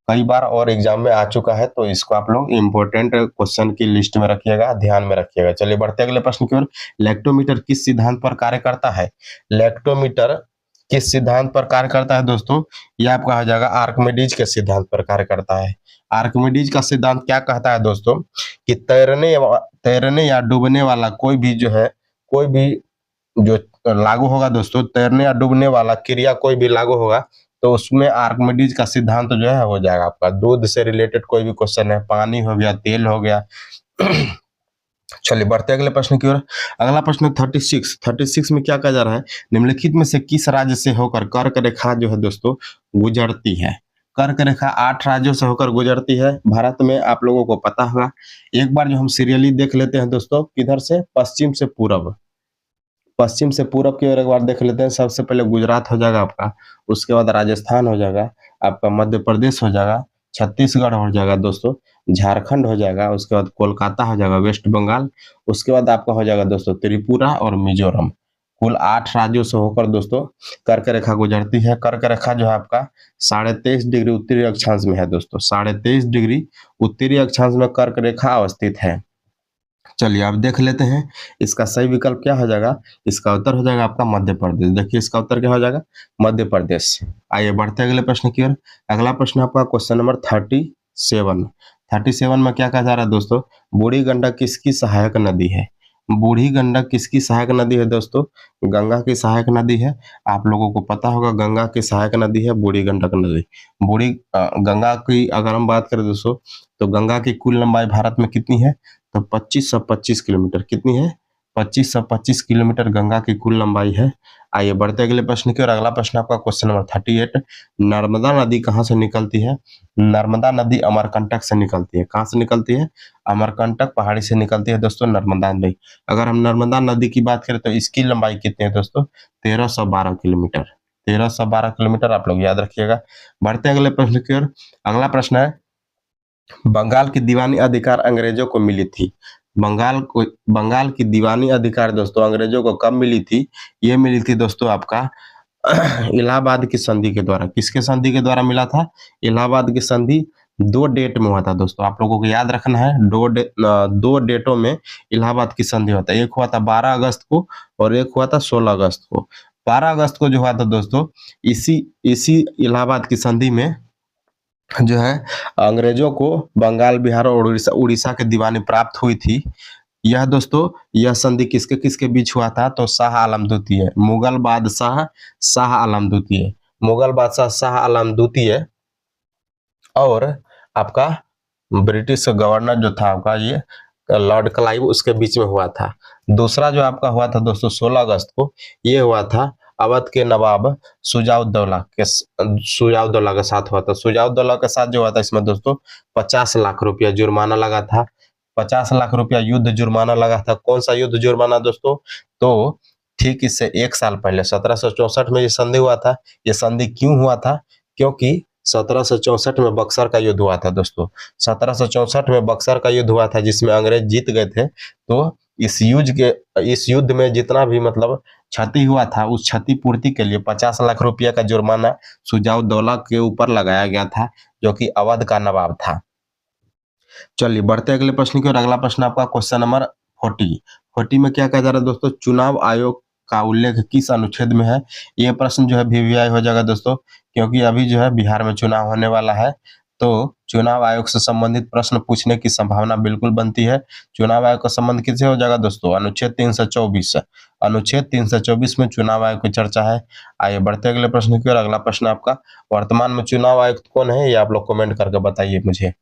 S1: कई बार और एग्जाम में आ चुका है, तो इसको आप लोग इंपॉर्टेंट क्वेश्चन की लिस्ट में रखिएगा, ध्यान में रखिएगा। चलिए बढ़ते अगले प्रश्न की ओर। लैक्टोमीटर किस सिद्धांत पर कार्य करता है? लैक्टोमीटर किस सिद्धांत पर कार्य करता है दोस्तों? यह आपका हो जाएगा आर्किमिडीज के सिद्धांत पर कार्य करता है। आर्किमिडीज का सिद्धांत क्या कहता है दोस्तों? कि तैरने या डूबने वाला कोई भी जो है, कोई भी जो लागू होगा दोस्तों, तैरने या डूबने वाला क्रिया कोई भी लागू होगा तो उसमें आर्किमिडीज का सिद्धांत जो है हो जाएगा आपका। दूध से रिलेटेड कोई भी क्वेश्चन है, पानी हो गया, तेल हो गया। चलिए बढ़ते अगले प्रश्न की ओर। अगला प्रश्न 36 में क्या कहा जा रहा है? निम्नलिखित में से किस राज्य से होकर कर्क रेखा जो है दोस्तों गुजरती है? कर्क रेखा 8 राज्यों से होकर गुजरती है भारत में, आप लोगों को पता होगा। एक बार जो हम सीरियली देख लेते हैं दोस्तों, किधर से? पश्चिम से पूरब। पश्चिम से पूरब की ओर एक बार देख लेते हैं। सबसे पहले गुजरात हो जाएगा आपका, उसके बाद राजस्थान हो जाएगा, आपका मध्य प्रदेश हो जाएगा, छत्तीसगढ़ हो जाएगा दोस्तों, झारखंड हो जाएगा, उसके बाद कोलकाता हो जाएगा, वेस्ट बंगाल, उसके बाद आपका हो जाएगा दोस्तों त्रिपुरा और मिजोरम। कुल 8 राज्यों से होकर दोस्तों कर्क रेखा गुजरती है। कर्क रेखा जो है आपका 23.5 डिग्री उत्तरी अक्षांश में है दोस्तों। 23.5 डिग्री उत्तरी अक्षांश में कर्क रेखा अवस्थित है। चलिए अब देख लेते हैं इसका सही विकल्प क्या हो जाएगा। इसका उत्तर हो जाएगा आपका मध्य प्रदेश। देखिए इसका उत्तर क्या हो जाएगा? मध्य प्रदेश। आइए बढ़ते अगले प्रश्न की ओर। अगला प्रश्न आपका क्वेश्चन नंबर 37 में क्या कहा जा रहा है दोस्तों? बूढ़ी गंडक किसकी सहायक नदी है? बूढ़ी गंडक किसकी सहायक नदी है दोस्तों? गंगा की सहायक नदी है। आप लोगों को पता होगा गंगा की सहायक नदी है बूढ़ी गंडक नदी। गंगा की अगर हम बात करें दोस्तों, तो गंगा की कुल लंबाई भारत में कितनी है? तो 2525 किलोमीटर। कितनी है? 2525 किलोमीटर गंगा की कुल लंबाई है। आइए बढ़ते अगले प्रश्न की ओर। अगला प्रश्न आपका क्वेश्चन नंबर 38, नर्मदा नदी कहाँ से निकलती है? नर्मदा नदी अमरकंटक से निकलती है। कहाँ से निकलती है? अमरकंटक पहाड़ी से निकलती है दोस्तों नर्मदा नदी। अगर हम नर्मदा नदी की बात करें तो इसकी लंबाई कितनी है दोस्तों? 1312 किलोमीटर। 1312 किलोमीटर आप लोग याद रखिएगा। बढ़ते अगले प्रश्न की ओर। अगला प्रश्न है, बंगाल की दीवानी अधिकार अंग्रेजों को मिली थी। बंगाल की दीवानी अधिकार दोस्तों अंग्रेजों को कब मिली थी? ये मिली थी दोस्तों आपका इलाहाबाद की संधि के द्वारा। किसके संधि के द्वारा मिला था? इलाहाबाद की संधि। दो डेट में हुआ था दोस्तों, आप लोगों को याद रखना है। दो डेटों में इलाहाबाद की संधि होता है। एक हुआ था 12 अगस्त को और एक हुआ था 16 अगस्त को। 12 अगस्त को जो हुआ था दोस्तों, इसी इसी इलाहाबाद की संधि में जो है अंग्रेजों को बंगाल, बिहार और उड़ीसा उड़ीसा की दीवानी प्राप्त हुई थी। यह दोस्तों, यह संधि किसके किसके बीच हुआ था? तो शाह आलम द्वितीय, मुगल बादशाह शाह आलम द्वितीय, मुगल बादशाह शाह आलम द्वितीय और आपका ब्रिटिश गवर्नर जो था आपका ये लॉर्ड क्लाइव, उसके बीच में हुआ था। दूसरा जो आपका हुआ था दोस्तों 16 अगस्त को, ये हुआ था अवध के नवाब सुजाउद्दौला के साथ हुआ था। सुजाउद्दौला के साथ जो हुआ था, इसमें दोस्तों 50 लाख रुपया जुर्माना लगा था। 50 लाख रुपया युद्ध जुर्माना लगा था। कौन सा युद्ध जुर्माना दोस्तों? तो ठीक इससे 1 साल पहले 1764 में ये संधि हुआ था। ये संधि क्यों हुआ था? क्योंकि 1764 में बक्सर का युद्ध हुआ था दोस्तों। 1764 में बक्सर का युद्ध हुआ था, जिसमें अंग्रेज जीत गए थे। तो इस युद्ध में जितना भी मतलब क्षति हुआ था, उस क्षति पूर्ति के लिए 50 लाख रुपया का जुर्माना सुजाउद्दौला के ऊपर लगाया गया था, जो कि अवध का नवाब था। चलिए बढ़ते अगले प्रश्न की ओर। अगला प्रश्न आपका क्वेश्चन नंबर 40 में क्या कहा जा रहा है दोस्तों? चुनाव आयोग का उल्लेख किस अनुच्छेद में है? ये प्रश्न जो है वीवीआई हो जाएगा दोस्तों, क्योंकि अभी जो है बिहार में चुनाव होने वाला है, तो चुनाव आयोग से संबंधित प्रश्न पूछने की संभावना बिल्कुल बनती है। चुनाव आयोग का संबंध किससे हो जाएगा दोस्तों? अनुच्छेद 324। अनुच्छेद 324 में चुनाव आयोग की चर्चा है। आइए बढ़ते अगले प्रश्न की ओर। अगला प्रश्न आपका, वर्तमान में चुनाव आयुक्त कौन है? ये आप लोग कमेंट करके बताइए मुझे।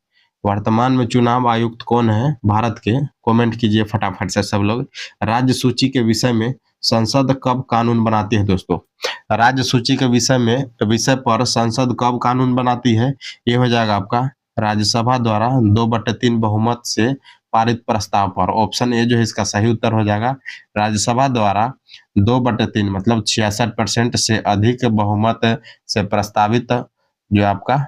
S1: वर्तमान में चुनाव आयुक्त कौन है भारत के? कमेंट कीजिए फटाफट से सब लोग। राज्य सूची के विषय में संसद कब कानून बनाती है दोस्तों? राज्य सूची के विषय पर संसद कब कानून बनाती है? ये हो जाएगा आपका राज्यसभा द्वारा 2/3 बहुमत से पारित प्रस्ताव पर। ऑप्शन ए जो है इसका सही उत्तर हो जाएगा। राज्यसभा द्वारा 2/3 मतलब 66% से अधिक बहुमत से प्रस्तावित जो आपका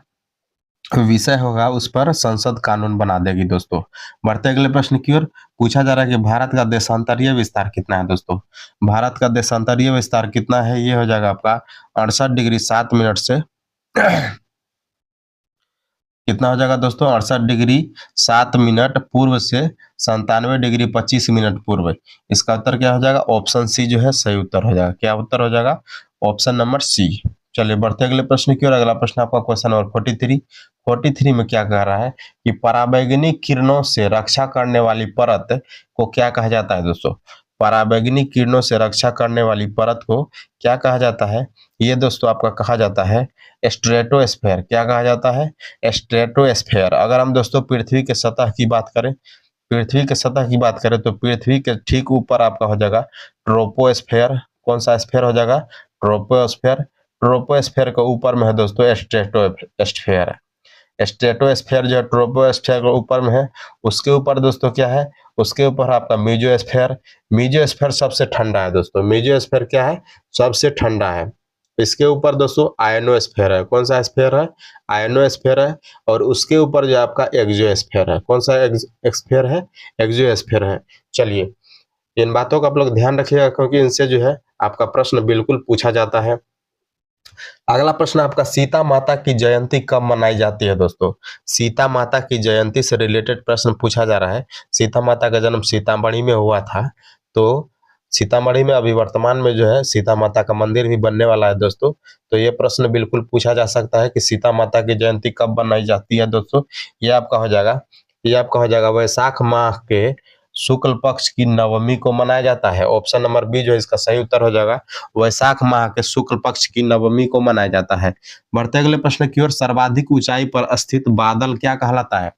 S1: विषय होगा, उस पर संसद कानून बना देगी दोस्तों। बढ़ते अगले प्रश्न की ओर। पूछा जा रहा है कि भारत का देशांतरीय विस्तार कितना है दोस्तों? भारत का देशांतरीय विस्तार कितना है? ये हो जाएगा आपका 68 डिग्री 7 मिनट से कितना हो जाएगा दोस्तों? 68 डिग्री 7 मिनट पूर्व से 97 डिग्री 25 मिनट पूर्व। इसका उत्तर क्या हो जाएगा? ऑप्शन सी जो है सही उत्तर हो जाएगा। क्या उत्तर हो जाएगा? Option number C. चलिए बढ़ते अगले प्रश्न की ओर। अगला प्रश्न आपका क्वेश्चन नंबर 43 में क्या कह रहा है कि पराबैंगनी किरणों से रक्षा करने वाली परत को क्या कहा जाता है दोस्तों? पराबैंगनी किरणों से रक्षा करने वाली परत को क्या कहा जाता है? ये दोस्तों आपका कहा जाता है स्ट्रेटोस्फेयर। क्या कहा जाता है? स्ट्रेटोस्फेयर। अगर हम दोस्तों पृथ्वी के सतह की बात करें, तो पृथ्वी के ठीक ऊपर आपका हो जाएगा ट्रोपोस्फेयर। कौन सा स्फेयर हो जाएगा? ट्रोपोस्फेयर। ट्रोपोस्फेयर के ऊपर में है दोस्तों स्ट्रेटोस्फेयर। स्ट्रेटोस्फेयर जो है ट्रोपोस्फेयर के ऊपर में है। उसके ऊपर दोस्तों क्या है? उसके ऊपर आपका मेसोस्फेयर। मेसोस्फेयर सबसे ठंडा है दोस्तों। मेसोस्फेयर क्या है? सबसे ठंडा है। इसके ऊपर दोस्तों आयनोस्फेयर है। कौन सा स्फेयर है? आयनोस्फेयर है। और उसके ऊपर जो आपका एक्सोस्फेयर है। कौन सा स्फेयर है? एक्सोस्फेयर है। चलिए इन बातों का आप लोग ध्यान रखिएगा, क्योंकि इनसे जो है आपका प्रश्न बिल्कुल पूछा जाता है। अगला प्रश्न आपका, सीता माता की जयंती कब मनाई जाती है दोस्तों? सीता माता की जयंती से रिलेटेड प्रश्न पूछा जा रहा है। सीता माता का जन्म सीतामढ़ी में हुआ था। तो सीतामढ़ी में अभी वर्तमान में जो है सीता माता का मंदिर भी बनने वाला है दोस्तों। तो ये प्रश्न बिल्कुल पूछा जा सकता है कि सीता माता की जयंती कब मनाई जाती है दोस्तों। ये आपका हो जाएगा वैशाख माह के शुक्ल पक्ष की नवमी को मनाया जाता है। ऑप्शन नंबर बी जो है इसका सही उत्तर हो जाएगा। वैशाख माह के शुक्ल पक्ष की नवमी को मनाया जाता है। बढ़ते अगले प्रश्न की ओर। सर्वाधिक ऊंचाई पर स्थित बादल क्या कहलाता है?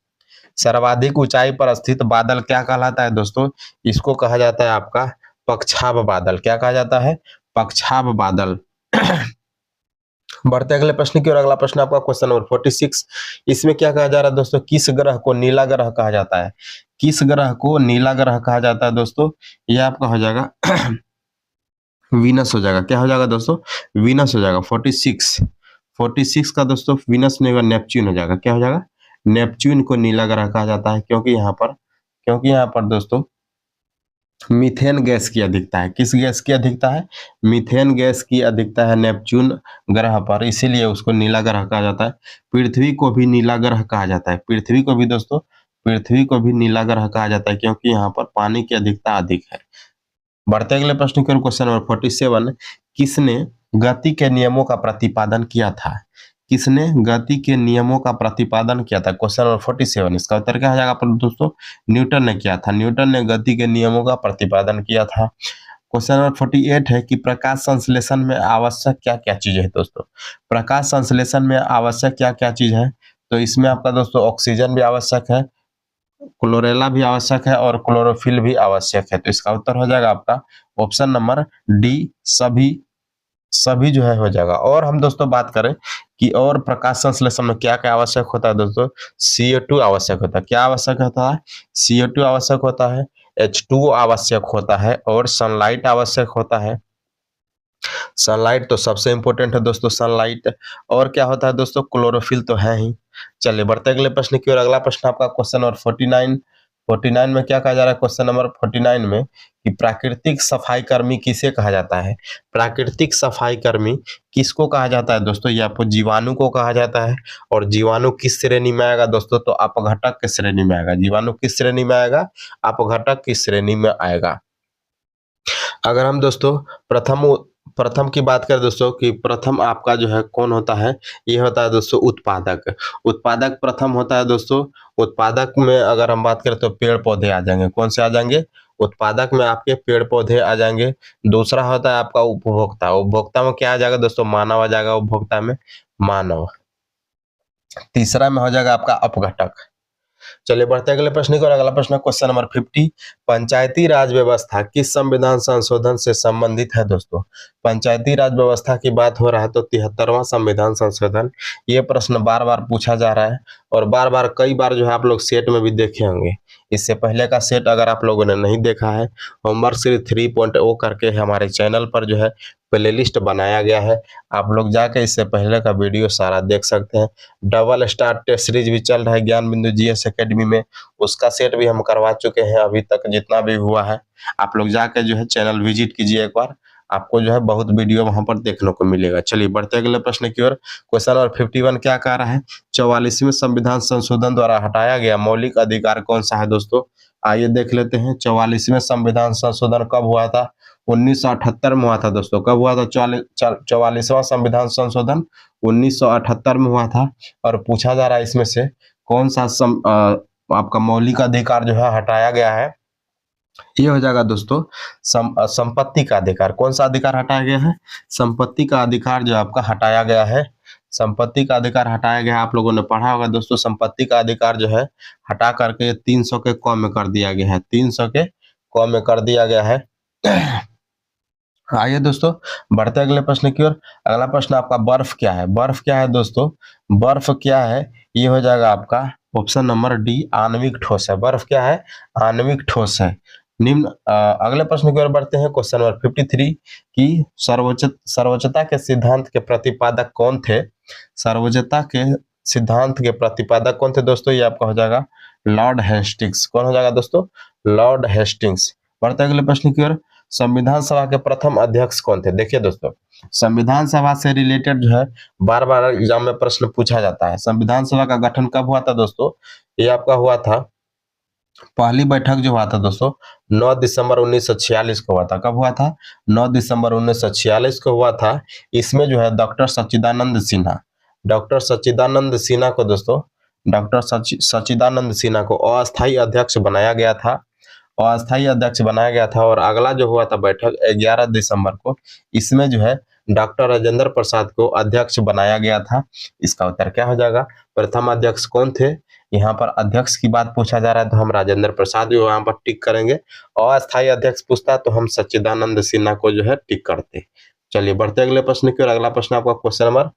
S1: सर्वाधिक ऊंचाई पर स्थित बादल क्या कहलाता है दोस्तों? इसको कहा जाता है आपका पक्षाभ बादल। क्या कहा जाता है? पक्षाभ बादल। बढ़ते अगले प्रश्न की ओर। अगला प्रश्न आपका क्वेश्चन नंबर 46। इसमें क्या कहा जा रहा है दोस्तों? किस ग्रह को नीला ग्रह कहा जाता है? किस ग्रह को नीला ग्रह कहा जाता है दोस्तों? ये आपका हो जाएगा वीनस हो जाएगा। क्या हो जाएगा दोस्तों? वीनस हो जाएगा। 46 का दोस्तों वीनस नहीं होगा, नेपच्यून हो जाएगा। क्या हो जाएगा? नेपच्यून को नीला ग्रह कहा जाता है क्योंकि यहाँ पर दोस्तों मीथेन गैस की अधिकता है। किस गैस की अधिकता है? मीथेन गैस की अधिकता है नेपच्यून ग्रह पर, इसीलिए उसको नीला ग्रह कहा जाता है। पृथ्वी को भी नीला ग्रह कहा जाता है। पृथ्वी को भी नीला ग्रह कहा जाता है क्योंकि यहाँ पर पानी की अधिकता अधिक है। बढ़ते अगले प्रश्न की ओर। Question number 47। किसने गति के नियमों का प्रतिपादन किया था? किसने गति के नियमों का प्रतिपादन किया था? Question number 47। इसका उत्तर क्या हो जाएगा पर दोस्तों? न्यूटन ने किया था। न्यूटन ने गति के नियमों का प्रतिपादन किया था। क्वेश्चन नंबर 48 है कि प्रकाश संश्लेषण में आवश्यक क्या क्या चीज है दोस्तों? प्रकाश संश्लेषण में आवश्यक क्या क्या चीज है? तो इसमें आपका दोस्तों ऑक्सीजन भी आवश्यक है, क्लोरेला भी आवश्यक है और क्लोरोफिल भी आवश्यक है। तो इसका उत्तर हो जाएगा आपका ऑप्शन नंबर डी, सभी जो है हो जाएगा। और हम दोस्तों बात करें कि और प्रकाश संश्लेषण में क्या क्या आवश्यक होता है दोस्तों? CO2 आवश्यक होता है। क्या आवश्यक होता है? CO2 आवश्यक होता है, H2O आवश्यक होता है और सनलाइट आवश्यक होता है। सनलाइट तो सबसे इंपॉर्टेंट है दोस्तों, सनलाइट। और क्या होता है दोस्तों? क्लोरोफिल तो है ही। चलिए बढ़ते अगले प्रश्न की ओर। अगला प्रश्न आपका क्वेश्चन नंबर 49 में क्या कहा जा रहा है? क्वेश्चन नंबर 49 में कि प्राकृतिक सफाई कर्मी किसे कहा जाता है? प्राकृतिक सफाई कर्मी किसको कहा जाता है दोस्तों? ये आपको जीवाणु को कहा जाता है। और जीवाणु किस श्रेणी में आएगा दोस्तों? तो अपघटक की श्रेणी में आएगा। जीवाणु किस श्रेणी में आएगा? अपघटक की श्रेणी में आएगा। अगर हम दोस्तों प्रथम की बात करें दोस्तों कि प्रथम आपका जो है कौन होता है? ये होता है दोस्तों उत्पादक। उत्पादक प्रथम होता है दोस्तों। उत्पादक में अगर हम बात करें तो पेड़ पौधे आ जाएंगे। कौन से आ जाएंगे? उत्पादक में आपके पेड़ पौधे आ जाएंगे। दूसरा होता है आपका उपभोक्ता। उपभोक्ता में क्या आ जाएगा दोस्तों? मानव आ जाएगा। उपभोक्ता में मानव। तीसरा में हो जाएगा आपका अपघटक। चलिए बढ़ते अगले प्रश्न की ओर। अगला प्रश्न क्वेश्चन नंबर 50। पंचायती राज व्यवस्था किस संविधान संशोधन से संबंधित है दोस्तों? पंचायती राज व्यवस्था की बात हो रहा है तो 73वां संविधान संशोधन। ये प्रश्न बार बार पूछा जा रहा है और बार बार कई बार जो है आप लोग सेट में भी देखे होंगे। इससे पहले का सेट अगर आप लोगों ने नहीं देखा है, होमवर्क सीरीज 3.0 करके हमारे चैनल पर जो है प्लेलिस्ट बनाया गया है। आप लोग जाके इससे पहले का वीडियो सारा देख सकते हैं। डबल स्टार टेस्ट सीरीज भी चल रहा है ज्ञान बिंदु GS एकेडमी में, उसका सेट भी हम करवा चुके हैं अभी तक जितना भी हुआ है। आप लोग जाके जो है चैनल विजिट कीजिए एक बार, आपको जो है बहुत वीडियो वहां पर देखने को मिलेगा। चलिए बढ़ते अगले प्रश्न की ओर। क्वेश्चन नंबर 51 क्या कह रहा है? 44वें संविधान संशोधन द्वारा हटाया गया मौलिक अधिकार कौन सा है दोस्तों? आइए देख लेते हैं। 44वें संविधान संशोधन कब हुआ था? 1978 में हुआ था दोस्तों। कब हुआ था 44वां संविधान संशोधन? 1978 में हुआ था। और पूछा जा रहा है इसमें से कौन सा आपका मौलिक अधिकार जो है हटाया गया है? ये हो जाएगा दोस्तों संपत्ति का अधिकार। कौन सा अधिकार हटाया गया है? संपत्ति का अधिकार जो आपका हटाया गया है। संपत्ति का अधिकार हटाया गया है। आप लोगों ने पढ़ा होगा दोस्तों, संपत्ति का अधिकार जो है हटा करके 300 के कम में कर दिया गया है। 300 के कम में कर दिया गया है। आइए दोस्तों बढ़ते अगले प्रश्न की ओर। अगला प्रश्न आपका बर्फ क्या है? बर्फ क्या है दोस्तों? बर्फ क्या है? ये हो जाएगा आपका ऑप्शन नंबर डी, आणविक ठोस है। बर्फ क्या है? आणविक ठोस है। निम्न अगले प्रश्न की ओर बढ़ते हैं। क्वेश्चन नंबर 53 की सर्वोच्चता के सिद्धांत के प्रतिपादक कौन थे? सर्वोच्चता के सिद्धांत के प्रतिपादक कौन थे दोस्तों? ये आपका हो जाएगा लॉर्ड हेस्टिंग्स। कौन हो जाएगा दोस्तों? Lord Hastings. बढ़ते अगले प्रश्न की ओर। संविधान सभा के प्रथम अध्यक्ष कौन थे? देखिए दोस्तों, संविधान सभा से रिलेटेड जो है बार बार एग्जाम में प्रश्न पूछा जाता है। संविधान सभा का गठन कब हुआ था दोस्तों? ये आपका हुआ था, पहली बैठक जो हुआ था दोस्तों 9 दिसंबर 1946 को हुआ था। कब हुआ था? 9 दिसंबर 1946 को हुआ था। इसमें जो है डॉक्टर सच्चिदानंद सिन्हा को अस्थायी अध्यक्ष बनाया गया था। और अस्थायी अध्यक्ष बनाया गया था। और अगला जो हुआ था बैठक 11 दिसंबर को, इसमें जो है डॉक्टर राजेंद्र प्रसाद को अध्यक्ष बनाया गया था? इसका उत्तर क्या हो जाएगा? प्रथम अध्यक्ष कौन थे? यहाँ पर अध्यक्ष की बात पूछा जा रहा है तो हम राजेंद्र प्रसाद को यहाँ पर टिक करेंगे। अस्थायी अध्यक्ष पूछता है तो हम सच्चिदानंद सिन्हा को जो है टिक करते। चलिए बढ़ते अगले प्रश्न की ओर। अगला प्रश्न आपका क्वेश्चन नंबर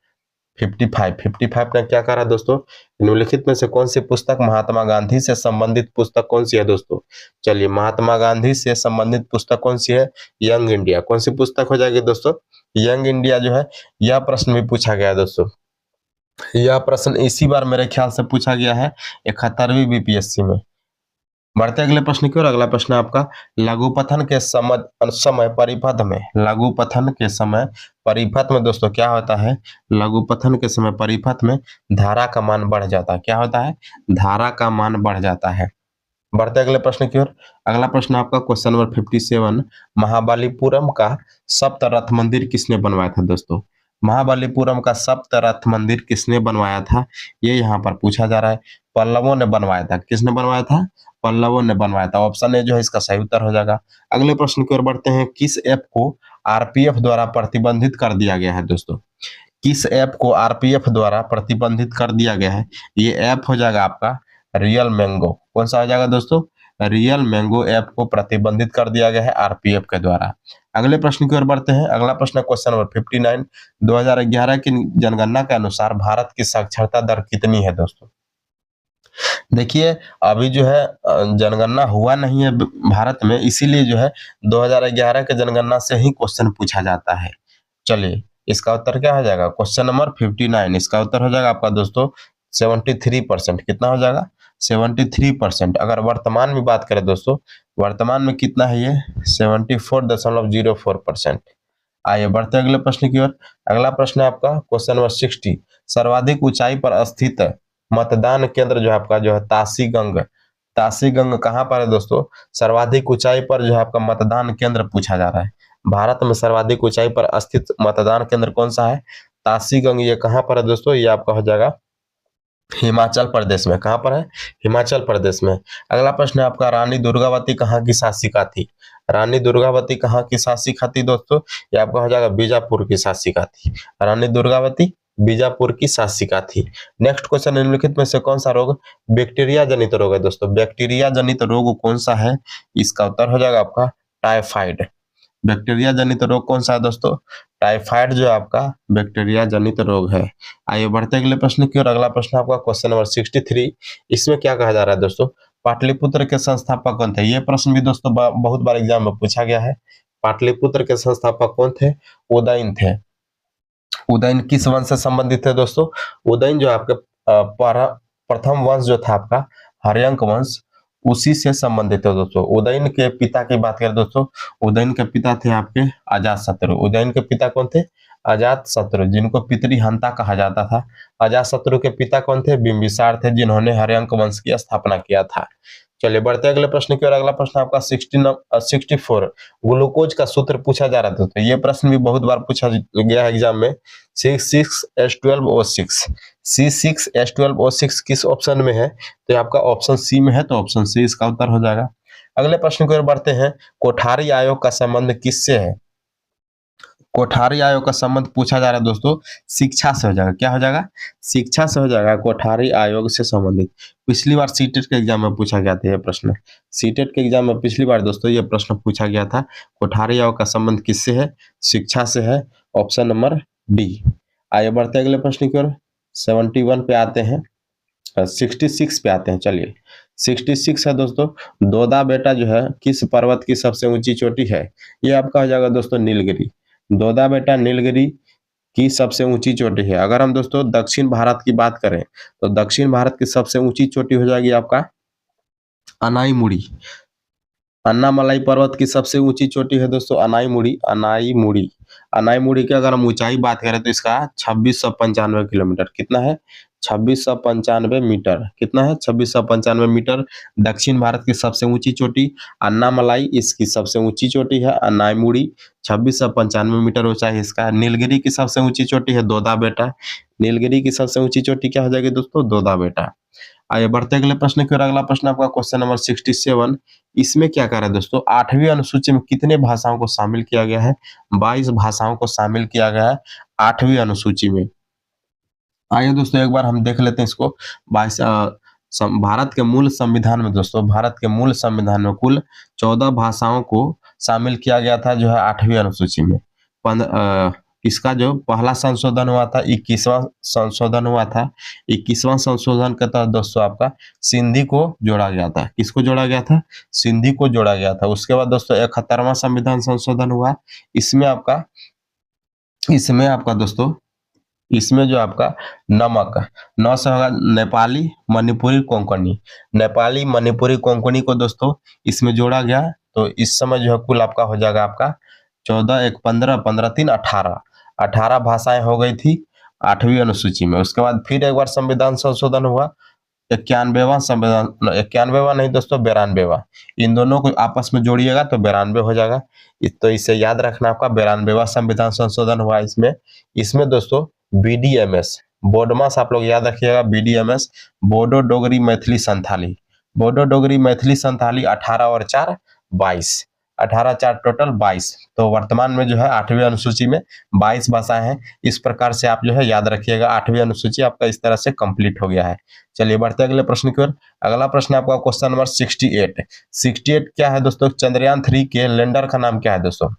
S1: 55 में क्या कह रहा है दोस्तों? निम्नलिखित में से कौन सी पुस्तक महात्मा गांधी से संबंधित पुस्तक कौन सी है दोस्तों? चलिए महात्मा गांधी से संबंधित पुस्तक कौन सी है? Young India. कौन सी पुस्तक हो जाएगी दोस्तों? यंग इंडिया जो है। यह प्रश्न भी पूछा गया है दोस्तों। यह प्रश्न इसी बार मेरे ख्याल से पूछा गया है 71वीं बीपीएससी में। बढ़ते अगले प्रश्न की ओर। अगला प्रश्न आपका लघुपथन के समय परिपथ में, लघुपथन के समय परिपथ में दोस्तों क्या होता है? लघुपथन के समय परिपथ में धारा का मान बढ़ जाता है। क्या होता है? धारा का मान बढ़ जाता है। बढ़ते अगले प्रश्न की ओर। अगला प्रश्न आपका क्वेश्चन नंबर 57, महाबलीपुरम का सप्त रथ मंदिर किसने बनवाया था दोस्तों? महाबलीपुरम का सप्त रथ मंदिर किसने बनवाया था? ये यहाँ पर पूछा जा रहा है। पल्लवों ने बनवाया था। किसने बनवाया था? पल्लवों ने बनवाया था। ऑप्शन ए जो है इसका सही उत्तर हो जाएगा। अगले प्रश्न की ओर बढ़ते हैं। किस ऐप को आरपीएफ द्वारा प्रतिबंधित कर दिया गया है दोस्तों? किस ऐप को आरपीएफ द्वारा प्रतिबंधित कर दिया गया है? ये ऐप हो जाएगा आपका रियल मैंगो। कौन सा हो जाएगा दोस्तों? रियल मैंगो ऐप को प्रतिबंधित कर दिया गया है आरपीएफ के द्वारा। अगले प्रश्न की ओर बढ़ते हैं। अगला प्रश्न क्वेश्चन नंबर 59, 2011 की जनगणना के अनुसार भारत की साक्षरता दर कितनी है दोस्तों? देखिए अभी जो है जनगणना हुआ नहीं है भारत में, इसीलिए जो है 2011 के जनगणना से ही क्वेश्चन पूछा जाता है। चलिए इसका उत्तर क्या हो जाएगा? क्वेश्चन नंबर 59 इसका उत्तर हो जाएगा आपका दोस्तों 73%। कितना हो जाएगा? 73%। अगर वर्तमान में बात करें दोस्तों, वर्तमान में कितना है ये? 74.04%। आइए बढ़ते अगले प्रश्न की ओर। अगला प्रश्न है आपका क्वेश्चन नंबर 60, सर्वाधिक ऊंचाई पर स्थित मतदान केंद्र जो है आपका जो है ताशीगंग। ताशीगंग कहाँ पर है दोस्तों? सर्वाधिक ऊंचाई पर जो है आपका मतदान केंद्र पूछा जा रहा है। भारत में सर्वाधिक ऊंचाई पर स्थित मतदान केंद्र कौन सा है? ताशीगंग। ये कहाँ पर है दोस्तों? ये आपका हो जाएगा हिमाचल प्रदेश में। कहाँ पर है? हिमाचल प्रदेश में। अगला प्रश्न है आपका रानी दुर्गावती कहाँ की शासिका थी? रानी दुर्गावती कहाँ की शासिका थी दोस्तों? ये आपका हो जाएगा बीजापुर की शासिका थी। रानी दुर्गावती बीजापुर की शासिका थी। नेक्स्ट क्वेश्चन, निम्नलिखित में से कौन सा रोग बैक्टीरिया जनित रोग है दोस्तों? बैक्टीरिया जनित रोग कौन सा है? इसका उत्तर हो जाएगा आपका टाइफाइड। बैक्टीरिया जनित रोग कौन सा है दोस्तों? टाइफाइड जो आपका बैक्टीरिया जनित रोग है। आइए बढ़ते अगले प्रश्न की ओर। अगला प्रश्न आपका क्वेश्चन नंबर 63, इसमें क्या कहा जा रहा है दोस्तों? पाटलिपुत्र के संस्थापक कौन थे? ये प्रश्न भी दोस्तों बहुत बार एग्जाम में पूछा गया है। पाटलिपुत्र के संस्थापक कौन थे? उदयन थे। उदयन किस वंश से संबंधित थे दोस्तों? उदयन जो आपके प्रथम वंश जो था आपका हर्यंक वंश, उसी से संबंधित है दोस्तों। उदयन के पिता की बात करें दोस्तों, उदयन के पिता थे आपके अजातशत्रु। उदयन के पिता कौन थे? अजातशत्रु, जिनको पितृहंता कहा जाता था। अजातशत्रु के पिता कौन थे? बिंबिसार थे, जिन्होंने हर्यंक वंश की स्थापना किया था। चलिए बढ़ते अगले प्रश्न की ओर। अगला प्रश्न आपका 64, ग्लूकोज का सूत्र पूछा जा रहा था। तो ये प्रश्न भी बहुत बार पूछा गया है एग्जाम में। C6H12O6, C6H12O6 किस ऑप्शन में है? तो आपका ऑप्शन सी में है, तो ऑप्शन सी इसका उत्तर हो जाएगा। अगले प्रश्न की ओर बढ़ते हैं। कोठारी आयोग का संबंध किससे है? कोठारी आयोग का संबंध पूछा जा रहा है दोस्तों शिक्षा से हो जाएगा। क्या हो जाएगा? शिक्षा से हो जाएगा, कोठारी आयोग से संबंधित। पिछली बार सीटेट के एग्जाम में पूछा गया था ये प्रश्न। सीटेट के एग्जाम में पिछली बार दोस्तों ये प्रश्न पूछा गया था। कोठारी आयोग का संबंध किससे है? शिक्षा से है। Option number D. आइए बढ़ते अगले प्रश्न की ओर। 71 पे आते हैं, 66 पे आते हैं। चलिए 66 है दोस्तों, दोदा बेटा जो है किस पर्वत की सबसे ऊंची चोटी है? ये आपका हो जाएगा दोस्तों नीलगिरी। दोदा बेटा नीलगिरी की सबसे ऊंची चोटी है। अगर हम दोस्तों दक्षिण भारत की बात करें तो दक्षिण भारत की सबसे ऊंची चोटी हो जाएगी आपका अनाईमुड़ी। अन्नामलाई पर्वत की सबसे ऊंची चोटी है दोस्तों अनाईमुड़ी। अनाईमुड़ी, अनाईमुड़ी की अगर हम ऊंचाई बात करें तो इसका 2695 किलोमीटर। कितना है? 2695 मीटर। कितना है? 2695 मीटर। दक्षिण भारत की सबसे ऊंची चोटी अन्नामलाई, इसकी सबसे ऊंची चोटी है अनाईमुड़ी, 2695 मीटर ऊंचाई है इसका। नीलगिरी की सबसे ऊंची चोटी है दोदा बेटा। नीलगिरी की सबसे ऊंची चोटी क्या हो जाएगी दोस्तों? दोदा बेटा। आइए बढ़ते अगले प्रश्न की ओर। अगला प्रश्न आपका क्वेश्चन नंबर 67। इसमें क्या कह रहा है दोस्तों, 8वीं अनुसूची में कितने भाषाओं को शामिल किया गया है? 22 भाषाओं को शामिल किया गया है 8वीं अनुसूची में। आइए दोस्तों एक बार हम देख लेते हैं इसको। भारत के मूल संविधान में दोस्तों, भारत के मूल संविधान में कुल 14 भाषाओं को शामिल किया गया था जो है 8वीं अनुसूची में। इसका जो पहला संशोधन हुआ था 21वां संशोधन हुआ था। 21वां संशोधन के तहत दोस्तों आपका सिंधी को जोड़ा गया था। किसको जोड़ा गया था? सिंधी को जोड़ा गया था। उसके बाद दोस्तों 71वां संविधान संशोधन हुआ। इसमें आपका दोस्तों, इसमें जो आपका नमक 9 से होगा नेपाली, मणिपुरी, कोंकणी। नेपाली, मणिपुरी, कोंकणी को दोस्तों इसमें जोड़ा गया। तो इस समय जो है कुल आपका हो जाएगा आपका 14, 1, 15, 15, 3, 18 भाषाएं हो गई थी 8वीं अनुसूची में। उसके बाद फिर एक बार संविधान संशोधन हुआ। 91वां संविधान, 91वां नहीं दोस्तों, 92वां। इन दोनों को आपस में जोड़िएगा तो 92 हो जाएगा। तो इसे याद रखना, आपका 92वां संविधान संशोधन हुआ। इसमें दोस्तों बीडीएमएस, बोडमास आप लोग याद रखिएगा। बीडीएमएस बोडो डोगरी मैथिली संथाली, बोडो डोगरी मैथिली संथाली 18 और 4 22, 18 4 टोटल 22। तो वर्तमान में जो है 8वीं अनुसूची में 22 भाषाएं हैं। इस प्रकार से आप जो है याद रखिएगा। 8वीं अनुसूची आपका इस तरह से कंप्लीट हो गया है। चलिए बढ़ते अगले प्रश्न की ओर। अगला प्रश्न आपका क्वेश्चन नंबर 68। 68 क्या है दोस्तों? चंद्रयान 3 के लैंडर का नाम क्या है दोस्तों?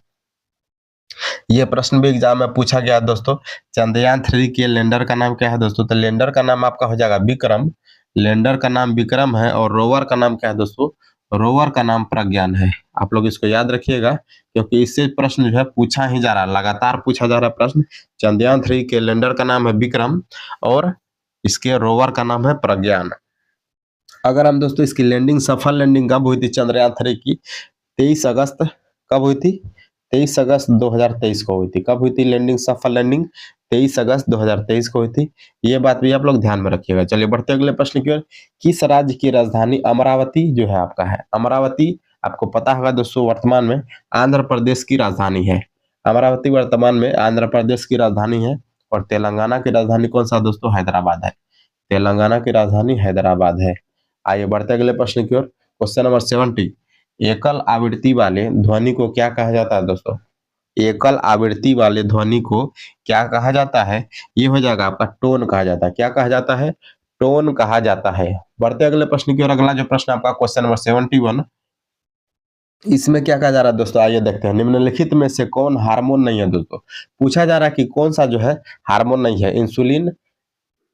S1: ये प्रश्न भी एग्जाम में पूछा गया दोस्तों। चंद्रयान 3 के लैंडर का नाम क्या है दोस्तों? तो लैंडर का नाम आपका हो जाएगा विक्रम। लैंडर का नाम विक्रम है। और रोवर का नाम क्या है दोस्तों? रोवर का नाम प्रज्ञान है। आप लोग इसको याद रखिएगा क्योंकि इससे प्रश्न जो है पूछा ही जा रहा है, लगातार पूछा जा रहा है प्रश्न। चंद्रयान 3 के लैंडर का नाम है विक्रम और इसके रोवर का नाम है प्रज्ञान। अगर हम दोस्तों इसकी लैंडिंग, सफल लैंडिंग कब हुई थी चंद्रयान 3 की? 23 अगस्त कब हुई थी? 23 अगस्त 2023 को हुई थी। कब हुई थी लैंडिंग, सफल लैंडिंग? 23 अगस्त 2023 को हुई थी। ये बात भी आप लोग ध्यान में रखिएगा। चलिए बढ़ते अगले प्रश्न की ओर। किस राज्य की राजधानी अमरावती जो है आपका है? अमरावती आपको पता होगा दोस्तों वर्तमान में आंध्र प्रदेश की राजधानी है। अमरावती वर्तमान में आंध्र प्रदेश की राजधानी है। और तेलंगाना की राजधानी कौन सा दोस्तों? हैदराबाद है। तेलंगाना की राजधानी हैदराबाद है। आइए बढ़ते अगले प्रश्न की ओर। Question number 70। एकल आवृत्ति वाले ध्वनि को क्या कहा जाता है दोस्तों? एकल आवृत्ति वाले ध्वनि को क्या कहा जाता है? ये हो जाएगा आपका टोन कहा जाता है। क्या कहा जाता है? टोन कहा जाता है। बढ़ते अगले प्रश्न की ओर। अगला जो प्रश्न आपका क्वेश्चन नंबर 71। इसमें क्या कहा जा रहा है दोस्तों? आइए देखते हैं। निम्नलिखित में से कौन हार्मोन नहीं है दोस्तों? पूछा जा रहा है कि कौन सा जो है हार्मोन नहीं है। इंसुलिन,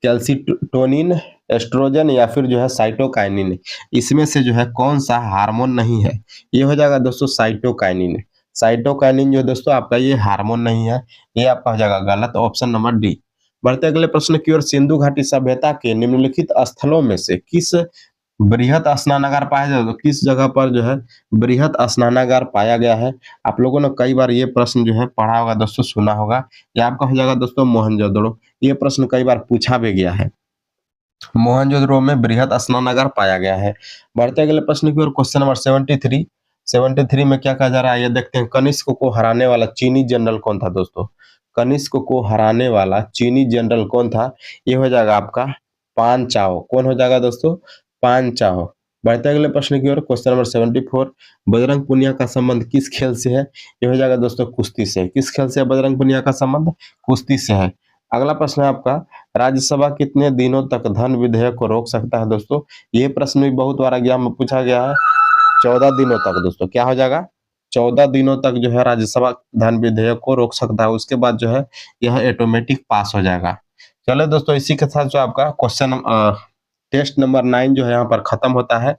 S1: कैल्सिटोनिन, एस्ट्रोजन या फिर जो है साइटोकाइनिन। इसमें से जो है कौन सा हार्मोन नहीं है? ये हो जाएगा दोस्तों साइटोकाइनिन। साइटोकाइनिन जो दोस्तों आपका ये हार्मोन नहीं है। ये आपका हो जाएगा गलत, ऑप्शन नंबर डी। बढ़ते अगले प्रश्न की ओर। सिंधु घाटी सभ्यता के निम्नलिखित स्थलों में से किस बृहत स्नानागार पाया जाए? तो किस जगह पर जो है बृहत स्नानागार पाया गया है? आप लोगों ने कई बार ये प्रश्न जो है पढ़ा होगा दोस्तों, सुना होगा। ये आपका हो जाएगा दोस्तों मोहनजोदड़ो। ये प्रश्न कई बार पूछा भी गया है। मोहनजोदड़ो में बृहत स्नानागार पाया गया है। बढ़ते अगले प्रश्न की ओर। Question number 73। 73 में क्या कहा जा रहा है? ये देखते हैं। कनिष्क को हराने वाला चीनी जनरल कौन था दोस्तों? कनिष्क को हराने वाला चीनी जनरल कौन था? ये हो जाएगा आपका पान चाओ। कौन हो जाएगा दोस्तों? पान चाओ। बढ़ते अगले प्रश्न की ओर। Question number 74। बजरंग पुनिया का संबंध किस खेल से है? ये हो जाएगा दोस्तों कुश्ती से। किस खेल से है बजरंग पुनिया का संबंध? कुश्ती से है। अगला प्रश्न है आपका। राज्यसभा कितने दिनों तक धन विधेयक को रोक सकता है दोस्तों? ये प्रश्न भी बहुत बार एग्जाम में पूछा गया है। 14 दिनों तक दोस्तों। क्या हो जाएगा? 14 दिनों तक जो है राज्यसभा धन विधेयक को रोक सकता है। उसके बाद जो है यह ऑटोमेटिक पास हो जाएगा। चलो दोस्तों, इसी के साथ जो आपका क्वेश्चन टेस्ट नंबर 9 जो है यहाँ पर खत्म होता है।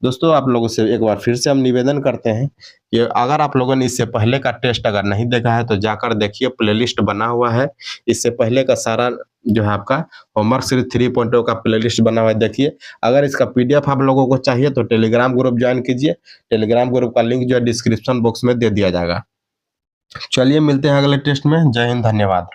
S1: दोस्तों आप लोगों से एक बार फिर से हम निवेदन करते हैं कि अगर आप लोगों ने इससे पहले का टेस्ट अगर नहीं देखा है तो जाकर देखिए, प्लेलिस्ट बना हुआ है। इससे पहले का सारा जो है आपका होमवर्क सीरीज 3.0 का प्लेलिस्ट बना हुआ है, देखिए। अगर इसका पीडीएफ आप लोगों को चाहिए तो टेलीग्राम ग्रुप ज्वाइन कीजिए। टेलीग्राम ग्रुप का लिंक जो है डिस्क्रिप्शन बॉक्स में दे दिया जाएगा। चलिए मिलते हैं अगले टेस्ट में। जय हिंद, धन्यवाद।